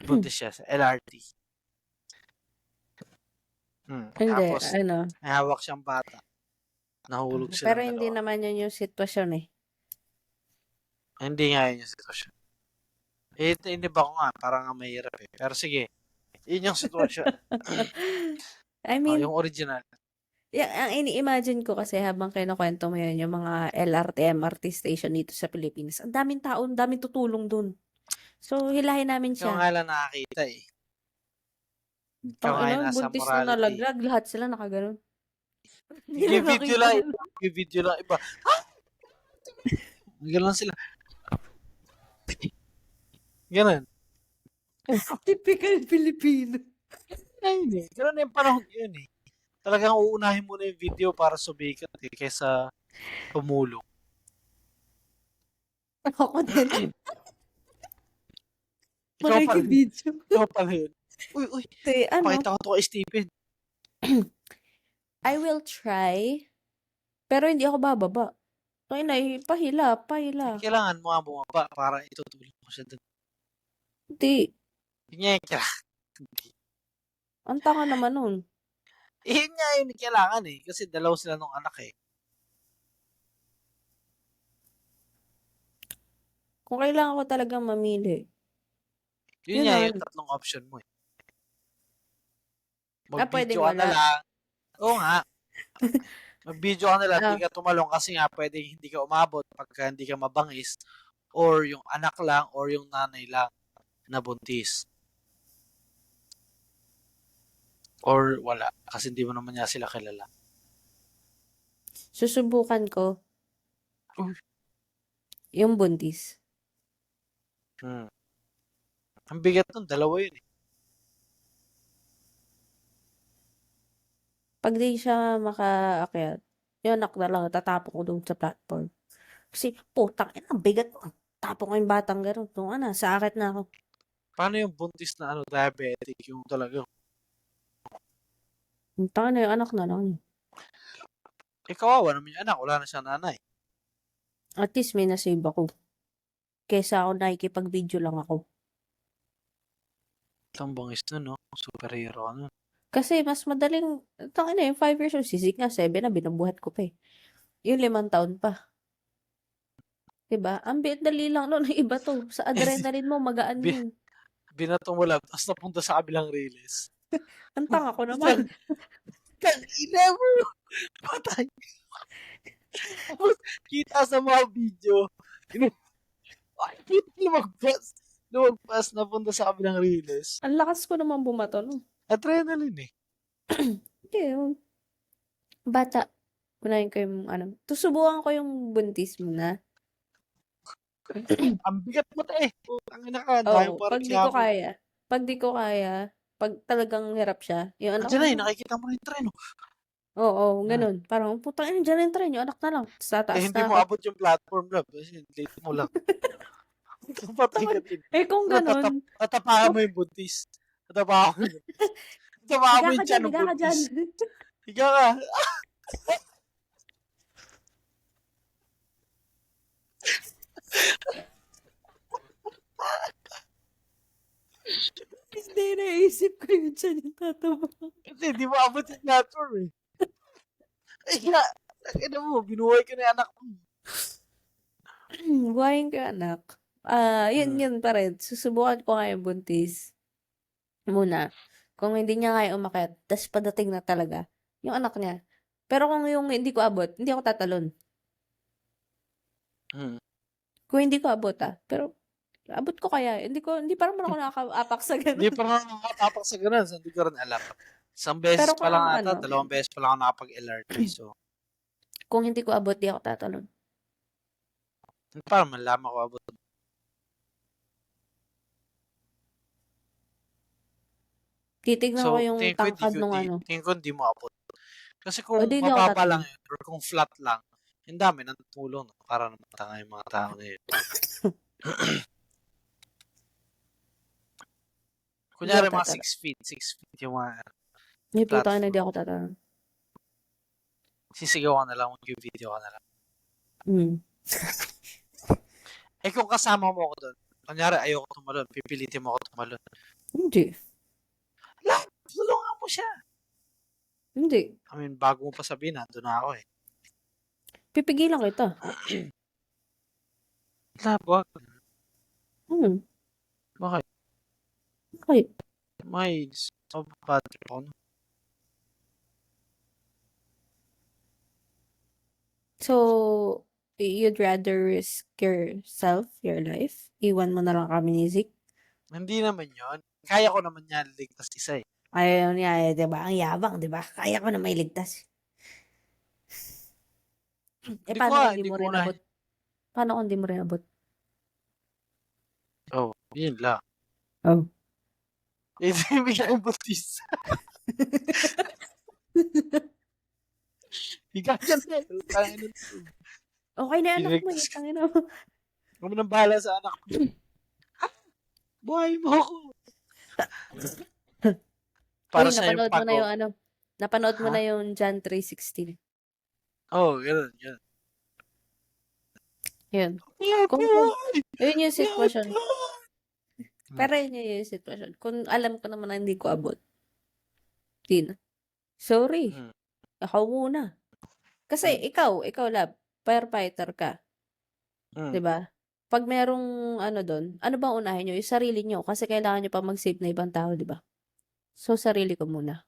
Buntis siya sa LRT. Hindi, Tapos, may hawak siyang bata. Nahulog sila. Pero hindi naman yun yung sitwasyon eh. Hindi nga yun yung sitwasyon. Hindi ba ko nga, parang mahirap eh. Pero sige, yun yung sitwasyon. I mean, yung original. Ang ini-imagine ko kasi habang kinukwento mo yun, yung mga LRT, MRT station dito sa Pilipinas, ang daming tao, ang daming tutulong dun. So, hilahin namin siya. Ikaw nga lang nakakita eh. Ikaw nga yung nasa buntis na morality. nalaglag, lahat sila nakaganon. Video lang iba. Ganon sila. Ganon. Typical Filipino. Ay, hindi. Ganon yung panahon yun eh. Talagang uunahin mo na yung video para sumikat eh, kaysa tumulong. Ako din. Ikaw pa rin. Video. Ikaw pa rin. Uy. Pakita ko ito kay Stephen. I will try Pero hindi ako bababa. Tangina, pahila. Kailangan mo nga bumaba para itutulog mo siya dun. Hindi. Yun nga yung kailangan. Ang tanga naman nun. Yun nga yung kailangan eh. Kasi dalaw sila nung anak eh. Kung kailangan ko talagang mamili. Yun Yun nga nun. yung tatlong option mo eh. Pwedeng Mag-video ka na wala. lang. Oo nga. Mag-video ka na lang, hindi Ah, ka tumalong kasi nga pwede hindi ka umabot pagka hindi ka mabangis or yung anak lang or yung nanay lang na buntis. Or wala. Kasi hindi mo naman niya sila kilala. susubukan ko Uy. yung buntis. Hmm. Ang bigat nun, dalawa yun eh. Pag di siya makaakyat, yung anak na lang, tatapon ko doon sa platform. Kasi, putang ina, bigat mo. Tapon ko yung batang gano'n. Nung sa akit na ako. Paano yung buntis na diabetic yung talaga? Yung tanga na yung anak na lang. Kawawa naman yung anak, wala na siyang nanay. At least may nasave ako. Kesa ako nakikipag-video lang ako. Ang bangis nun, no? Superhero ka nun. Kasi mas madaling, tangina yung 5 years old, sisik nga 7 na, binubuhat ko pa eh. Yung 5 taon pa. Diba? Ang dali lang nun, iba to. Sa adrenaline mo, magaan Bi- yun. Binato mo lang, tapos napunta sa kabilang riles. Ang tanga ko naman. Never! Patay. Tapos, kita sa mga video, ay, lumagpas, napunta sa kabilang riles. Ang lakas ko naman bumato, no? Adrenaline eh. Hindi, yun. Bata. Unahin ko yung, susubukan ko yung buntis muna. Ang bigat mo eh. Putang ina ka, dahil Oo, parang pag di ko kaya, pag talagang hirap siya, yung anak Andiyan na eh, na, nakikita mo na yung tren. oo, ganun. Parang, putang ina, dyan yung tren, yung anak na lang. Tataas Hindi na mo ako. abot yung platform love. Kasi late mo lang. Patay ka din. Kung ganun, Tatapakan mo yung buntis. Tatapakan mo. Tatapakan mo higa ka yung dyan, tiyan ng higa ka dyan. buntis. Higa ka. Hindi, naisip ko yun dyan yung tataba. Kasi di mo abot yung platform eh. Ay nga. Ina mo, binuhay ka na yung anak mo. Buhayin ko yung anak. Yun pa rin. Susubukan ko nga yung buntis. Muna. Kung hindi niya kaya umakyat, tas padating na talaga, yung anak niya. Pero kung yung hindi ko abot, hindi ako tatalon. Kung hindi ko abot pero abot ko kaya. Hindi pa naman ako nakaka-apak sa Hindi ganun. pa nga nakatapak sa ganun. So, hindi ko rin alam. Isang beses Pero pa lang kung ata, dalawang beses pa lang ako nakapag-LRT. So, kung hindi ko abot, di ako tatalon. parang malaman ko abot. Titignan ko yung tangkad nung Tingin ko hindi mo abot. Kasi kung O, di ako mababa tatalon. lang yun, or kung flat lang, yung dami nang tulong. Para naman tanga yung mga tao na yun. Kunyari Hindi ako mga tatalon. 6 feet yung mga May puta platform. na di ako tatalon. Sisigaw ka na lang, mag-video ka na lang. Kung kasama mo ako doon, kunyari ayoko tumalon, pipilitin mo ako tumalon. Hindi. Tulungan mo siya. Hindi. I mean, bago mo pa sabihin, nandun na ako eh. Pipigilan kita. Wag. Bakit? May bad trip ako. So, you'd rather risk yourself, your life? Iwan mo na lang kami ni Zik? Hindi naman yun. Kaya ko naman yan ligtas isa eh. Ayaw niya, diba? Ang yabang, diba? Kaya ko na may ligtas. Paano kung hindi mo rin abot? Paano kung hindi mo rin abot? Oh, yun lang. Oh. Hindi bigyan yung butis. Higa dyan eh. Okay na anak mo. Tangin na mo. Huwag mo nang bahala sa anak mo. Buhay mo ako. Para sa yung napanood mo na yung napanood mo na yung John 3:16. Oh, ganun, ganun. Yun. Kung yun yung sitwasyon. Pero yun yung sitwasyon. Kung alam ko naman na hindi ko abot, di na. Sorry. Mm. Ako muna. Kasi ikaw lab, firefighter ka, Mm. 'di ba? Pag merong ano doon, ano bang unahin niyo? Yung sarili niyo kasi kailangan niyo pa mag-save na ibang tao, 'di ba? So, sarili ko muna.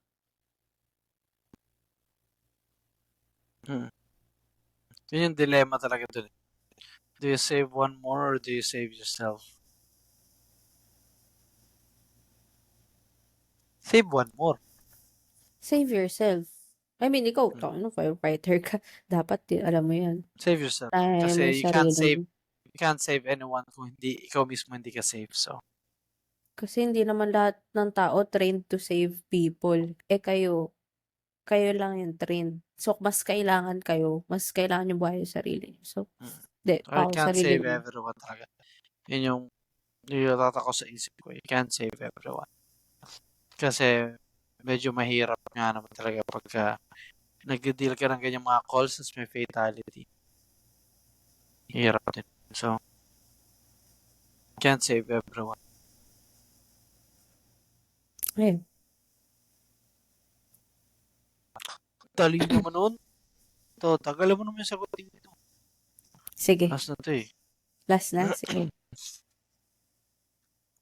Mm. Yun yung dilemma talaga dun. Do you save one more or do you save yourself? Save one more. Save yourself. I mean, ikaw, ano, firefighter ka. Dapat, alam mo yan. Save yourself. Kaya mo Kasi yung sarili mo. you can't save anyone kung ikaw mismo hindi ka safe. So, Kasi hindi naman lahat ng tao trained to save people. Kayo lang yung trained. So, mas kailangan yung buhay yung sarili niyo. So, you can't sarili save ko. everyone talaga. Yun yung nilalatak ko sa isip ko. You can't save everyone. Kasi medyo mahirap nga naman talaga pagka nag-deal ka ng ganyang mga calls as may fatality. Hirap din. So, can't save everyone. Ayun. Dali naman nun. Ito, tagal mo naman yung sagutin ito. Sige. Last na to eh. Last na. Sige.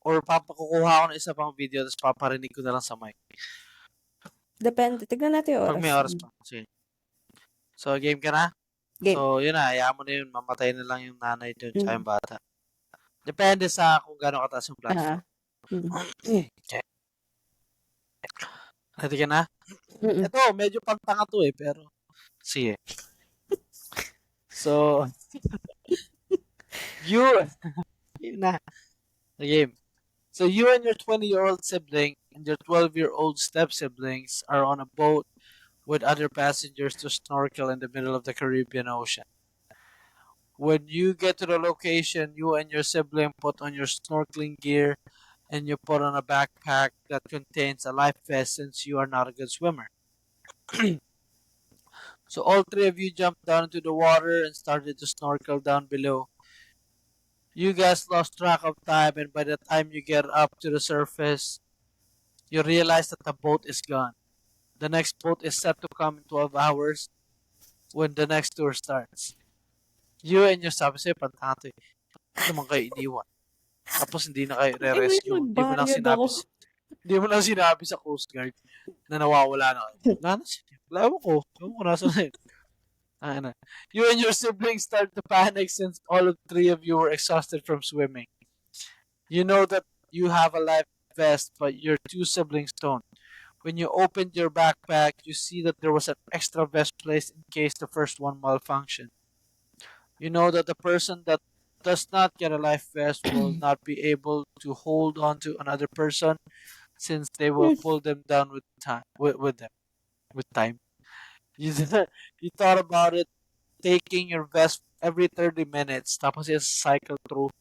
Or papakukuha ko ng isa pang video tapos paparinig ko na lang sa mic. Depende. Tignan natin yung oras. Pag may oras pa. Sige. So, game ka na? Game. So, yun na. Hayaan mo na yun. Mamatay na lang yung nanay dun tsaka yung bata. Depende sa kung gano'ng kataas yung platform. Okay. Ready ka na? Ito, medyo pagtanga to eh. Pero, sige. So, yun na. The game. So, you and your 20-year-old sibling and your 12-year-old step-siblings are on a boat with other passengers to snorkel in the middle of the Caribbean Ocean. When you get to the location, you and your sibling put on your snorkeling gear and you put on a backpack that contains a life vest since you are not a good swimmer. So all three of you jump down into the water and started to snorkel down below. You guys lost track of time, and by the time you get up to the surface, you realize that the boat is gone. The next boat is set to come in 12 hours when the next tour starts. You and your sabi sa'yo, pantato eh. Ba't naman kayo iniwan? Tapos hindi na kayo re-rescue. Hindi mo lang sinabi sa Coast Guard na nawawala na kayo. Ewan ko nasa na yun. You and your siblings start to panic since all of three of you were exhausted from swimming. You know that you have a life vest, but your two siblings don't. When you opened your backpack, you see that there was an extra vest placed in case the first one malfunctioned. You know that the person that does not get a life vest will not be able to hold on to another person since they will pull them down with time. You thought about it, taking your vest every 30 minutes, tapos you cycle through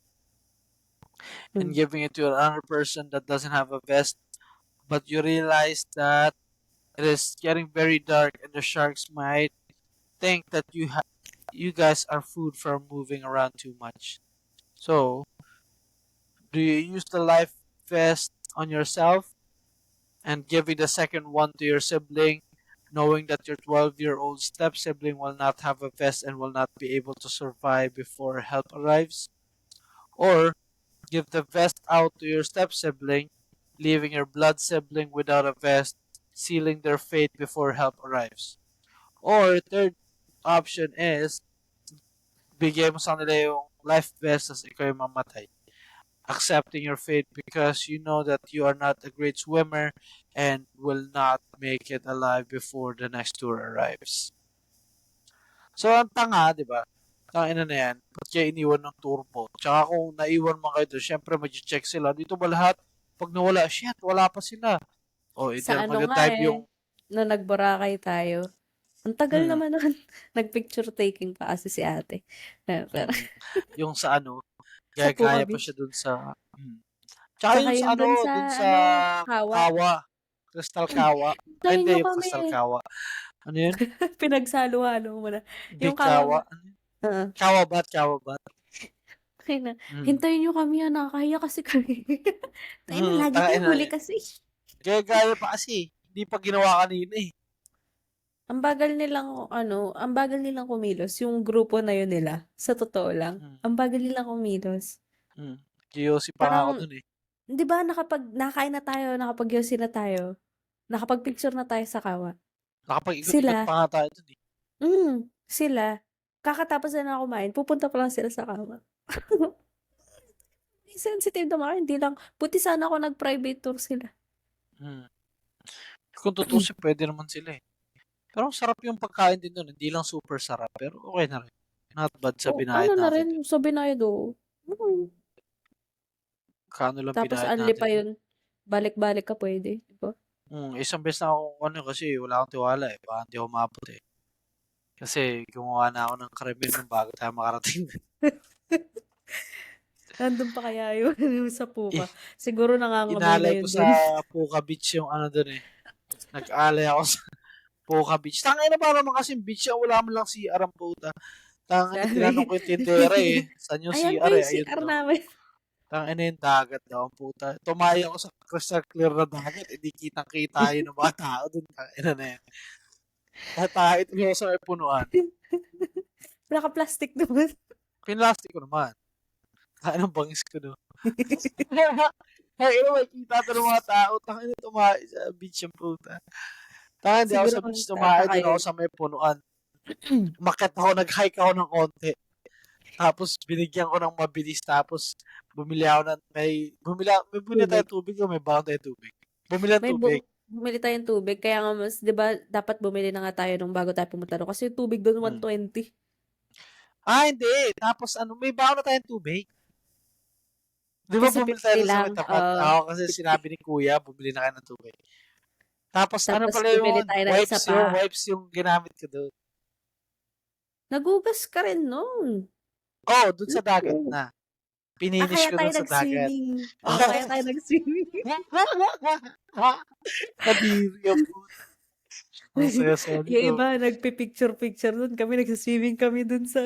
and giving it to another person that doesn't have a vest, but you realize that it is getting very dark and the sharks might think that you guys are food for moving around too much. So, do you use the life vest on yourself and giving the second one to your sibling, knowing that your 12-year-old step-sibling will not have a vest and will not be able to survive before help arrives? Or give the vest out to your step-sibling, leaving your blood sibling without a vest, sealing their fate before help arrives? Or third option is, bigay mo sa nila yung life vest as ikaw yung mamatay. Accepting your fate because you know that you are not a great swimmer and will not make it alive before the next tour arrives. So, ang tanga, di ba? Tangina na yan. Ba't kaya iniwan ng tour boat? Tsaka kung naiwan man kayo doon, syempre mag-check sila. Dito ba lahat? Pag nawala, shit, wala pa sila. O, sa ano nga yung... Na nag-Boracay tayo. Ang tagal naman nun. Nag-picture taking pa kasi si ate. Pero, yung sa ano, kaya pa siya dun sa... Tsaka yung sa dun sa Kawa. Crystal Kawa. Ay, hindi yung Crystal Kawa. Ano yun? Pinagsalo-halo mo na. Yung Bikawa. Oo. Kawabat. Kaya na, Mm. hintayin niyo kami, nakakahiya kasi kami. Tayo na, lagi Tangina. tayo huli kasi. Gaya pa kasi. Hindi pa ginawa kanina eh. Ang bagal nilang kumilos, yung grupo na yun nila. Sa totoo lang. Mm. Ang bagal nilang kumilos. GOC pa nga ako Parang, dun eh. di ba nakain na tayo, nakapag-yosi na tayo, nakapag-picture na tayo sa kawa. Nakapag-ikot-ikot Sila, pa nga tayo dun eh. sila, kakatapos na kumain, pupunta pa lang sila sa kawa. Sensitive naman, hindi lang, buti sana ako nag-private tour sila. Kung tutusin, pwede naman sila eh. Pero ang sarap yung pagkain din dun. Hindi lang super sarap, pero okay na rin. Not bad sa binayad na natin. rin, sa binayad Kano lang Tapos binayad unli natin. pa yun, balik-balik ka pwede, di ba? Isang beses na ako kasi wala akong tiwala eh. Baka hindi ako maabot eh. Kasi gumawa na ako ng krimen nung bago tayo makarating. Nandun pa kaya yun sa Puka. Siguro nangangamoy na Inalay yun ko dun. sa Puka Beach yung dun eh. Nag-alay ako sa Puka Beach. Tangina pa naman kasing beach yan. Wala mo lang CR ang puta. Tangina, tinanong ko yung tindera eh. Saan yung Ayan CR pa eh? yung Ayun CR daw. namin. Tangina yung dagat daw ang puta. Tumaya ako sa crystal clear na dagat. Hindi kitang-kita yun ng mga tao dun. Tangina na yan. Tatahit mo sa may punuan. Naka-plastic naman. Pinlastic ko naman. Anong bangis ko doon? Hey, makikita ito ng mga tao. Tangina tumahay sa beach yung puta. Tangina, hindi ako sa beach tumahay. Doon ako sa may punuan. Umakyat ako, nag-hike ako ng konti. Tapos binigyan ko ng mabilis. Tapos bumili ako ng bumili tayo tubig o may baon tayo tubig? Bumili ng tubig. Bumili tayong tubig. Kaya nga mas, di ba, dapat bumili na nga tayo nung bago tayo pumunta doon. Kasi yung tubig doon, 120. Hindi. Tapos may baon na tayong tubig. Di ba Kasi bumili tayo pipili sa may lang, tapat? Ako kasi sinabi ni Kuya, bumili na kayo ng tubig. Tapos ano Tapos pala bumili yun? tayo ng isa pa. Wipes yung ginamit ko doon. Nagugas ka rin noon. Doon sa dagat na. Pininish ko doon sa dagat. Kaya tayo nag-swimming. Kadiri yung puta. Ang saya-saya Yung iba, nagpipicture-picture doon. Kami, nagsiswimming kami doon sa,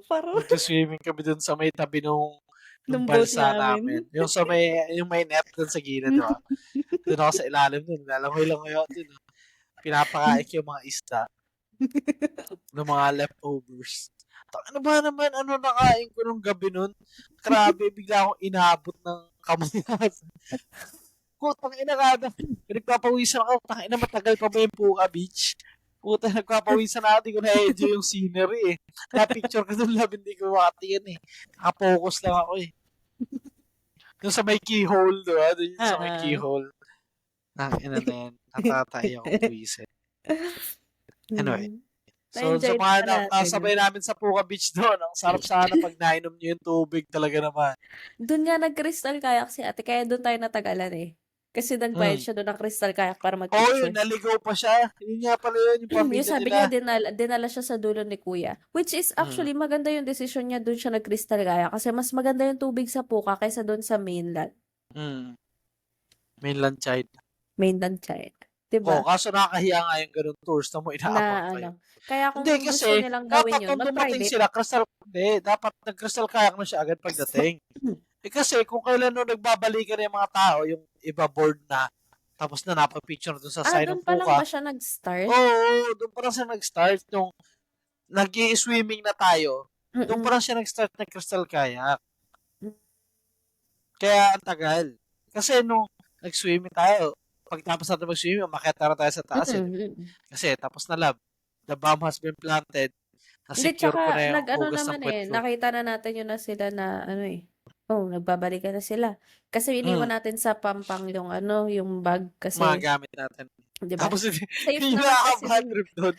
parang, Nag-swimming kami doon sa may tabi nung boat balsa namin. namin. Yung may net doon sa gilid, di ba? Doon ako sa ilalim doon. Lalangoy ako doon. Pinapakain ko yung mga isda. Ng mga leftovers. Ano ba naman, nakain ko nung gabi nun? Grabe, bigla akong inabot ng kamayas. Putang ina kada. Nagpapawisan ako. Tangina, matagal pa ba yung Puka Beach? Puta, nagpapawisan na ako. Di ko na-enjoy yung scenery eh. Na-picture ko doon labi, hindi ko makatingin eh. Nakapokus lang ako eh. Yung sa may keyhole doon. Sa may keyhole. Tangina na yan. Natatay ako tuwisin. Anyway. So, sa mga nakasabay namin sa Puka Beach doon, ang sarap sana pag nainom nyo yung tubig talaga naman. Doon nga nag-crystal kayak si ate, kaya doon tayo natagalan eh. Kasi nagbayad siya doon ng crystal kayak para mag-picture. Yun, naligaw pa siya. Yun nga pala yun, yung pamilya yung sabi nila. niya, dinala siya sa dulo ni Kuya. Which is actually, maganda yung decision niya doon siya nag-crystal kayak. Kasi mas maganda yung tubig sa Puka kaysa doon sa mainland. Mainland China. Mainland China. Diba? Kaso nakakahiya nga yung ganun tours na mo inaabang kayo. Kaya kung gusto nilang gawin yun, mag-private. Sila, dapat nag-crystal kayak na siya agad pagdating. Kasi kung kailan nung nagbabalikan yung mga tao, yung iba board na, tapos na napapicture doon sa side ng doon pa lang Puka. ba siya nag-start? Doon pa lang siya nag-start. Nung nag-i-swimming na tayo, doon pa lang siya nag-start ng crystal kayak. Kaya ang tagal. Kasi nung nag-swimming tayo, pagtapos natin mag-swimming, umakyat tayo sa taas. Kasi tapos na lab. The bomb has been planted. Na-secure ko na yung hugas ng puwet ko. Nakita na natin yun na sila na nagbabalikan na sila. Kasi iniwan natin sa Pampang yung yung bag kasi. Mga gamit natin. Diba? Tapos hindi nakaka-bad trip doon.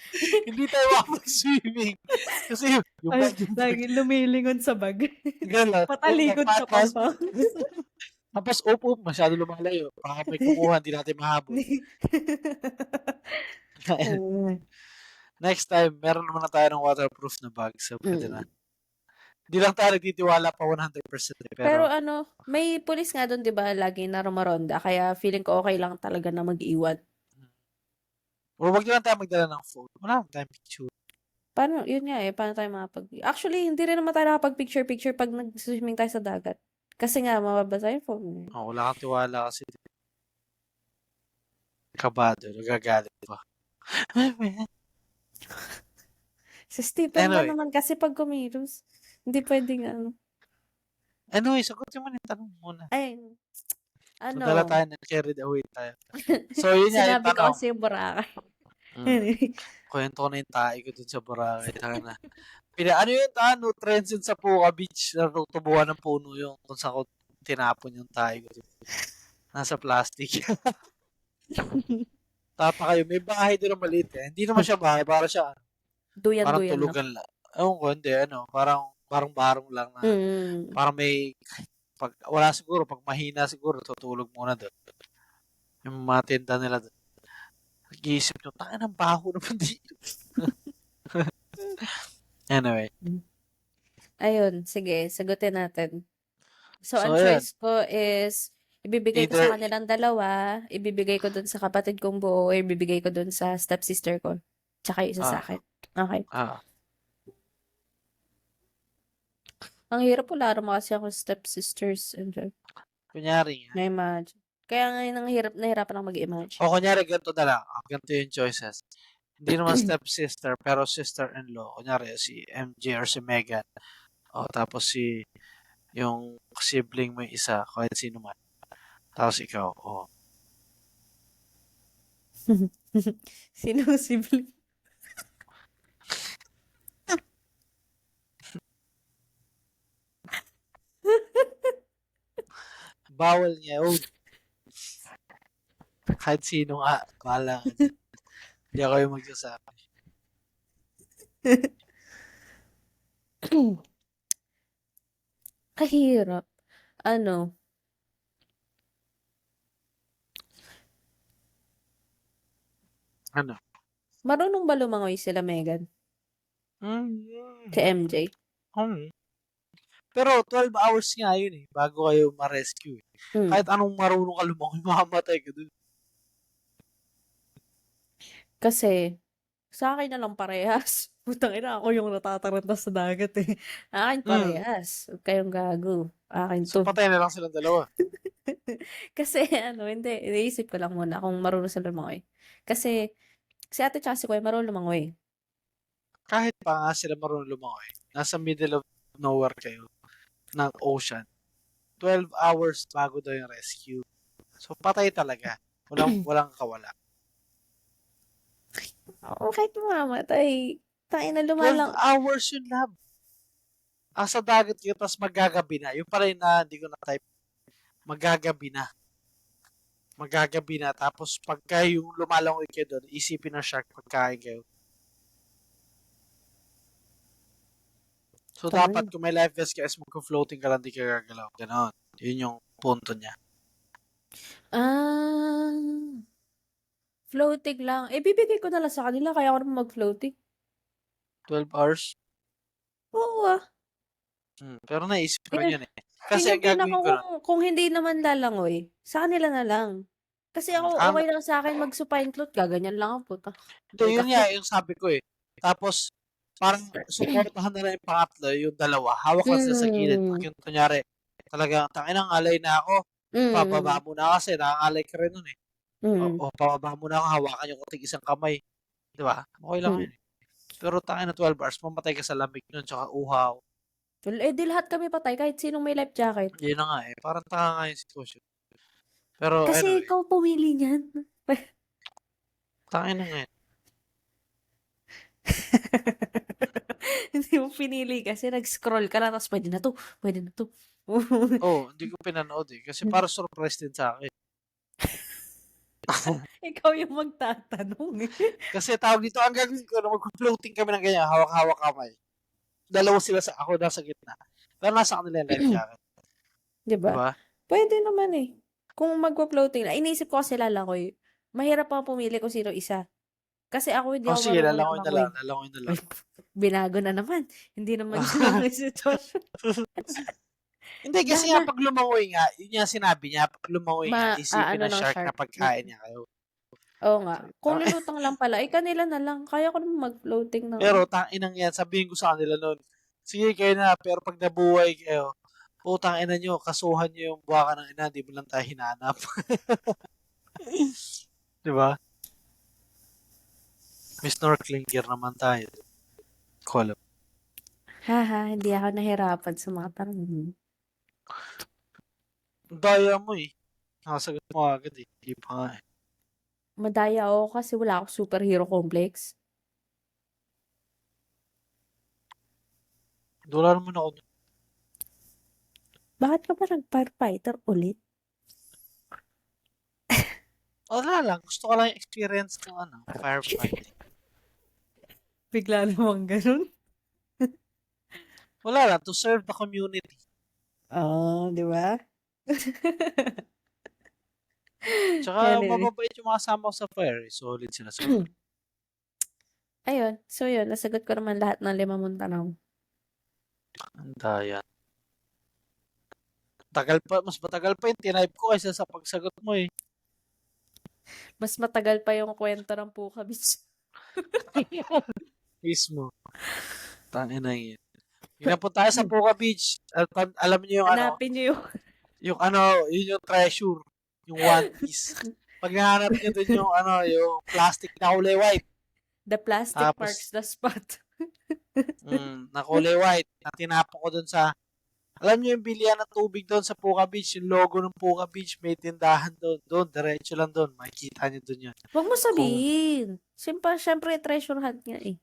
Hindi tayo makapag-swimming. Kasi yung bag. Lagi lumilingon sa bag. Gano'n. Patalikod sa Pampang. Tapos, masyado lumalayo. Baka may kumuha, hindi natin mahabol. Next time, meron naman na tayo ng waterproof na bag. So, pwede na. Hindi lang tayo nagtitiwala pa 100%. Pero may pulis nga doon, di ba, lagi na rumaronda. Kaya feeling ko okay lang talaga na mag-iwan. Or wag na lang tayo magdala ng phone. Wala naman tayong picture. Paano, yun nga paano tayo actually, hindi rin naman tayo nakapag-picture-picture pag nag-swimming tayo sa dagat. Kasi nga, mababasa yung phone. Oh, wala kang tiwala kasi. Kabado, nagagalit pa. Si Stephen ba Anyway, naman kasi pag kumilos, hindi pwedeng anyway, sagutin mo na yung tanong muna. ay, Dala ano, tayo na carried away tayo. So, yun nga yung sinabi ko tanong. kasi yung Boracay. Mm. Kwento ko na yung tae ko dun sa Boracay. Tanga na. Ano yun, nutrients yun sa Puka Beach. Natutubuhan ng puno yung kung saan ko tinapon yung tae ko. Nasa plastic. Tapa kayo. May bahay doon na maliit eh. Hindi naman siya bahay. Parang siya, parang Duyan-duyan lang. tulugan lang. Ewan ko, hindi. Parang barong lang na. Parang may, wala siguro, pag mahina siguro, tutulog muna doon. Yung mga tinda nila doon. Nag-iisip nyo, tayo ng baho naman dito. Anyway. Ayun, sige, sagutin natin. So, So, ang ayan. choice ko is, ibibigay ko sa kanilang dalawa, ibibigay ko dun sa kapatid kong buo, or ibibigay ko dun sa stepsister ko. Tsaka yung isa sa akin. Okay. Ang hirap, wala naman kasi ako stepsisters. Kunyari nga. Na-imagine. Kaya ngayon, nahirapan ako mag-imagine. O kunyari, ganito na lang. Ganito yung choices. Hindi naman stepsister, pero sister-in-law. Kunyari, si MJ or si Megan. O, tapos yung sibling mo yung isa, kahit sino man. Tapos ikaw, o. Sino sibling? Bawal niya. Oh. Kahit sino nga, bahala ka dyan. Hindi ako yung magsasabi. Kahirap. Ano? Ano? Marunong ba lumangoy sila, Megan? Si MJ? Pero 12 hours nga yun eh, bago kayo ma-rescue eh. Kahit anong marunong ka lumangoy, makamatay ka dun. Kasi, sa akin na lang parehas. Putang ina, ako yung natataranta sa dagat eh. Akin parehas. Huwag kayong gago. Akin So, to. patay na lang silang dalawa. Kasi hindi. Iniisip ko lang muna kung marunong sila lumangoy. Kasi, si ate tsaka si kuya marunong lumangoy. Kahit pa nga sila marunong lumangoy, nasa middle of nowhere kayo, ng ocean, 12 hours bago daw yung rescue. So, patay talaga. Walang kawala. Oo, kahit mamamatay. Tayo na 12 lumalang. hours yun, lab. Sa dagat kayo, tapos magagabi na. Yung pala yun na, hindi ko na-type. Magagabi na. Tapos pagka yung lumalangoy kayo doon, isipin ng shark pagkain kayo. So, dapat kung may life vest ka, is magko-floating ka lang, di ka gagalaw. Ganon. Yun yung punto niya. Floating lang. Bibigay ko na lang sa kanila, kaya ako naman mag-floating. 12 hours? Oo pero naisip ko rin yun eh. Kasi ang gagawin ko nun. Kung hindi naman lalangoy, sa kanila na lang. Kasi ako, okay lang sa akin mag-supine cloth. Gaganyan lang ako, puta. Ito, yun nga, yung sabi ko eh. Tapos, parang supportahan na lang yung pangatlo, yung dalawa. Hawak lang sila sa gilid. Pag yung kunyari, talagang, tanginang alay na ako, pababa mo na kasi, nakangalay ka rin nun eh. O pababa mo na ako, hawakan yung kuting isang kamay. Di ba? Okay lang yun eh. Pero tangin na 12 hours, mamatay ka sa lamig nun, tsaka uhaw. Well, di lahat kami patay, kahit sinong may life jacket. Yun na nga eh. Parang tanga nga yung sitwasyon. Pero kasi anyway. Ikaw pumili niyan. Tangin na nga eh. Hindi mo pinili kasi nag-scroll ka na, tapos pwede na to. Hindi ko pinanood eh. Kasi para surprise din sa akin. Ikaw yung magtatanong eh. Kasi tawag dito, ang gagawin ko, mag-floating kami ng ganyan, hawak-hawak kamay. Dalawa sila ako nasa gitna. Pero nasa kanila yung life jacket. Diba? Pwede naman eh. Kung magpa-floating na, iniisip ko kasi lalangoy. Mahirap pa pumili kung sino isa. Kasi ako hindi ako sige, lalangoy na lang. Binago na naman. Hindi naman yun ang sitwasyon. Hindi, kasi nga pag lumangoy nga, yun yung sinabi niya, pag lumangoy nga, isipin ng shark na pagkain niya kayo. Oo nga. Kung Tang- lulutang lang pala, kanila na lang. Kaya ko naman mag-floating ng Pero tanginang yan, sabihin ko sa kanila noon, sige kayo na, pero pag nabuhay kayo, putang ina nyo, kasuhan nyo yung buwaka ng ina, di mo lang tayo hinanap. Di ba? May snorkeling gear naman tayo. Ko alam. Haha, hindi ako nahirapan sa mga tanong. Ang daya mo eh. Nakasagot mo agad eh. Di pa nga eh. Madaya ako kasi wala akong superhero complex. Wala naman ako. Bakit ka ba nag-firefighter ulit? Wala lang. Gusto ko lang yung experience ng firefighting. Bigla namang ganun. Wala lang. To serve the community. Oo, di ba? Tsaka Anyway. mababait yung mga kasama ko sa fire. Eh. Solid sila sa fire. Ayun. So, yun. Nasagot ko naman lahat ng 5 mong tanong. Ang daya. Mas matagal pa yung tinype ko kaysa sa pagsagot mo eh. Mas matagal pa yung kwento ng Puka Beach. Mismo. Tangin na yun. Pinapunta tayo sa Puka Beach. Alam niyo yung Hanapin niyo yung yun yung treasure. Yung One Piece. Pag nahanap niyo dun yung yung plastic na kulay white. the plastic Tapos, marks the spot. na kulay white. Na tinapon ko dun sa, alam niyo yung bilihan ng tubig doon sa Puka Beach. Yung logo ng Puka Beach. May tindahan doon. Doon, diretso lang doon. Makikita niyo doon yun. Huwag mo sabihin. Siyempre, treasure hunt nga eh.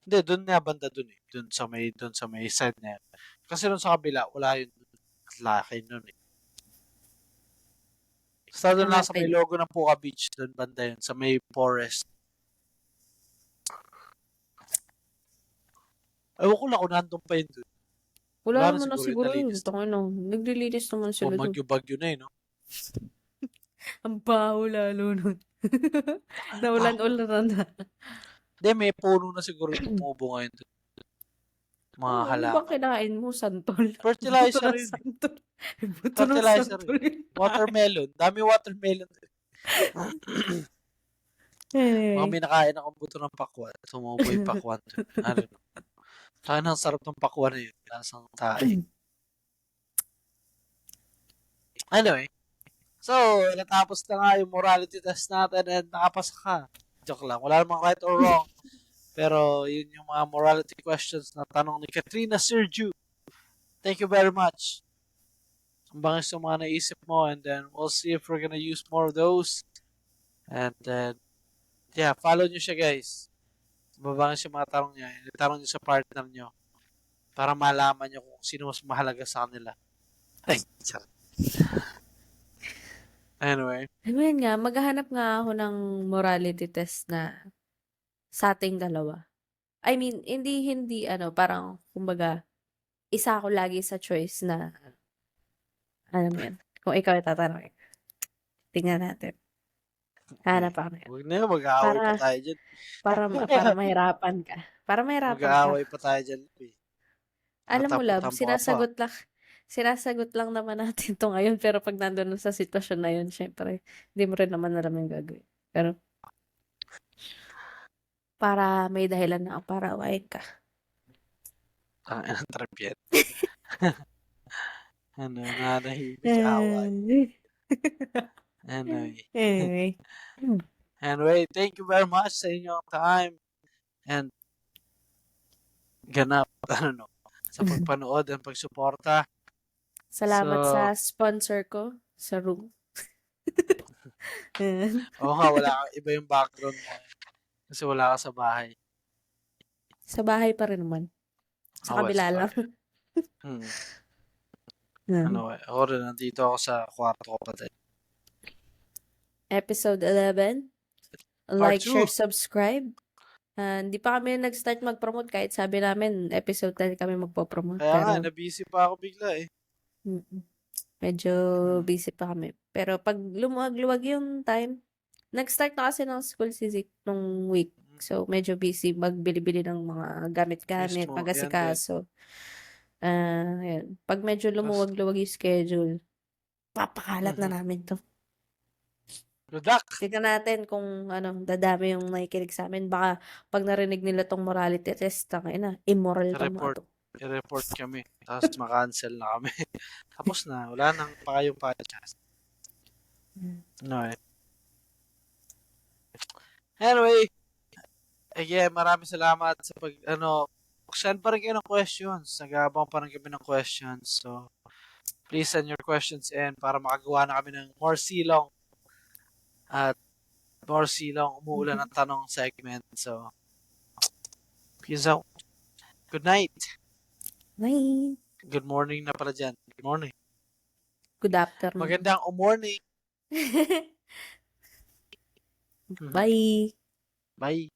Hindi, doon nga banda doon eh. Doon sa may side na yan. Kasi doon sa kabila, wala yun. Laki nun eh. Basta doon lang sa may logo ng Puka Beach, doon banda yun, sa may forest. Ewan ko lang kung nandun pa yun doon. Wala naman na siguro yun. Naglilinis naman sila doon. Bagyo na eh, no? Ang baho lalo nun. Naulan-ulan na. Hindi, may puno na siguro yung tumubo ngayon doon. Mga Ano halaman. bang kinain mo? Santol? Fertilizer yun. Santol. Buto ng Fertilizer santol yun. Watermelon. Dami watermelon. Mga may nakain akong buto ng pakwan. Tumubo yung pakwan doon. I don't know. Saka ang sarap ng pakwan na yun. Lasang tae. Anyway. So, natapos na nga yung morality test natin and nakapasa ka. Joke lang. Wala namang right or wrong. Pero, yun yung mga morality questions na tanong ni Katrina Sergio. Thank you very much. Ang bangis yung mga naisip mo and then we'll see if we're gonna use more of those. And then, yeah, follow nyo siya guys. Mabangis yung mga tanong niya. Itanong nyo sa partner nyo. Para malaman nyo kung sino mas mahalaga sa kanila. Ay, charot. Anyway. Ayun nga, maghahanap nga ako ng morality test na sa ating dalawa. I mean, hindi parang, kumbaga, isa ako lagi sa choice na, ano mo yan, kung ikaw yung tatanungin. Tingnan natin. Hanap ako. Huwag na yun, mag-aaway pa tayo dyan. Para mahirapan ka. Para mahirapan ka. Mag-aaway pa tayo dyan. Alam mo, love, sinasagot lang naman natin to ngayon, pero pag nandun sa sitwasyon na yun, syempre, hindi mo rin naman alam yung gagawin. Pero, para may dahilan na para awayin ka. Ang trip yan. Nanahimik away. Anyway, thank you very much sa inyong time and ganap, sa pagpanood and pagsuporta. Salamat sa sponsor ko sa room. Oo nga, wala kang iba yung background mo. Kasi wala ka sa bahay. Sa bahay pa rin naman. Sa kabila lang. Ako rin, nandito ako sa kwarto ko pa din. Episode 11. Like, share, subscribe. Hindi pa kami nag-start mag-promote kahit sabi namin episode 10 kami magpo-promote. Kaya nga, na-busy pa ako bigla eh. Medyo busy pa kami. Pero pag lumuwag-luwag yung time, nag-start na kasi ng school si Zik nung week. So, medyo busy magbili-bili ng mga gamit-gamit, mag-asikaso. Ayan. Pag medyo lumuwag-luwag yung schedule, papakalat na namin to. Good luck! Tignan natin kung dadami yung nakikinig sa amin. Baka pag narinig nila tong morality test, tangina, immoral tong mga I-report. to. I-report kami. Tapos ma-cancel na kami. Tapos na. Wala nang pa kayong podcast. No, eh. Anyway, again, maraming salamat sa send pa rin kayo ng questions. Nag-aabang pa rin kami ng questions. So, please send your questions in para makagawa na kami ng more silong at more silong umuulan ng tanong segment. So, peace out. Good night. Night. Good morning na pala dyan. Good morning. Good afternoon. Magandang morning. Bye. Bye.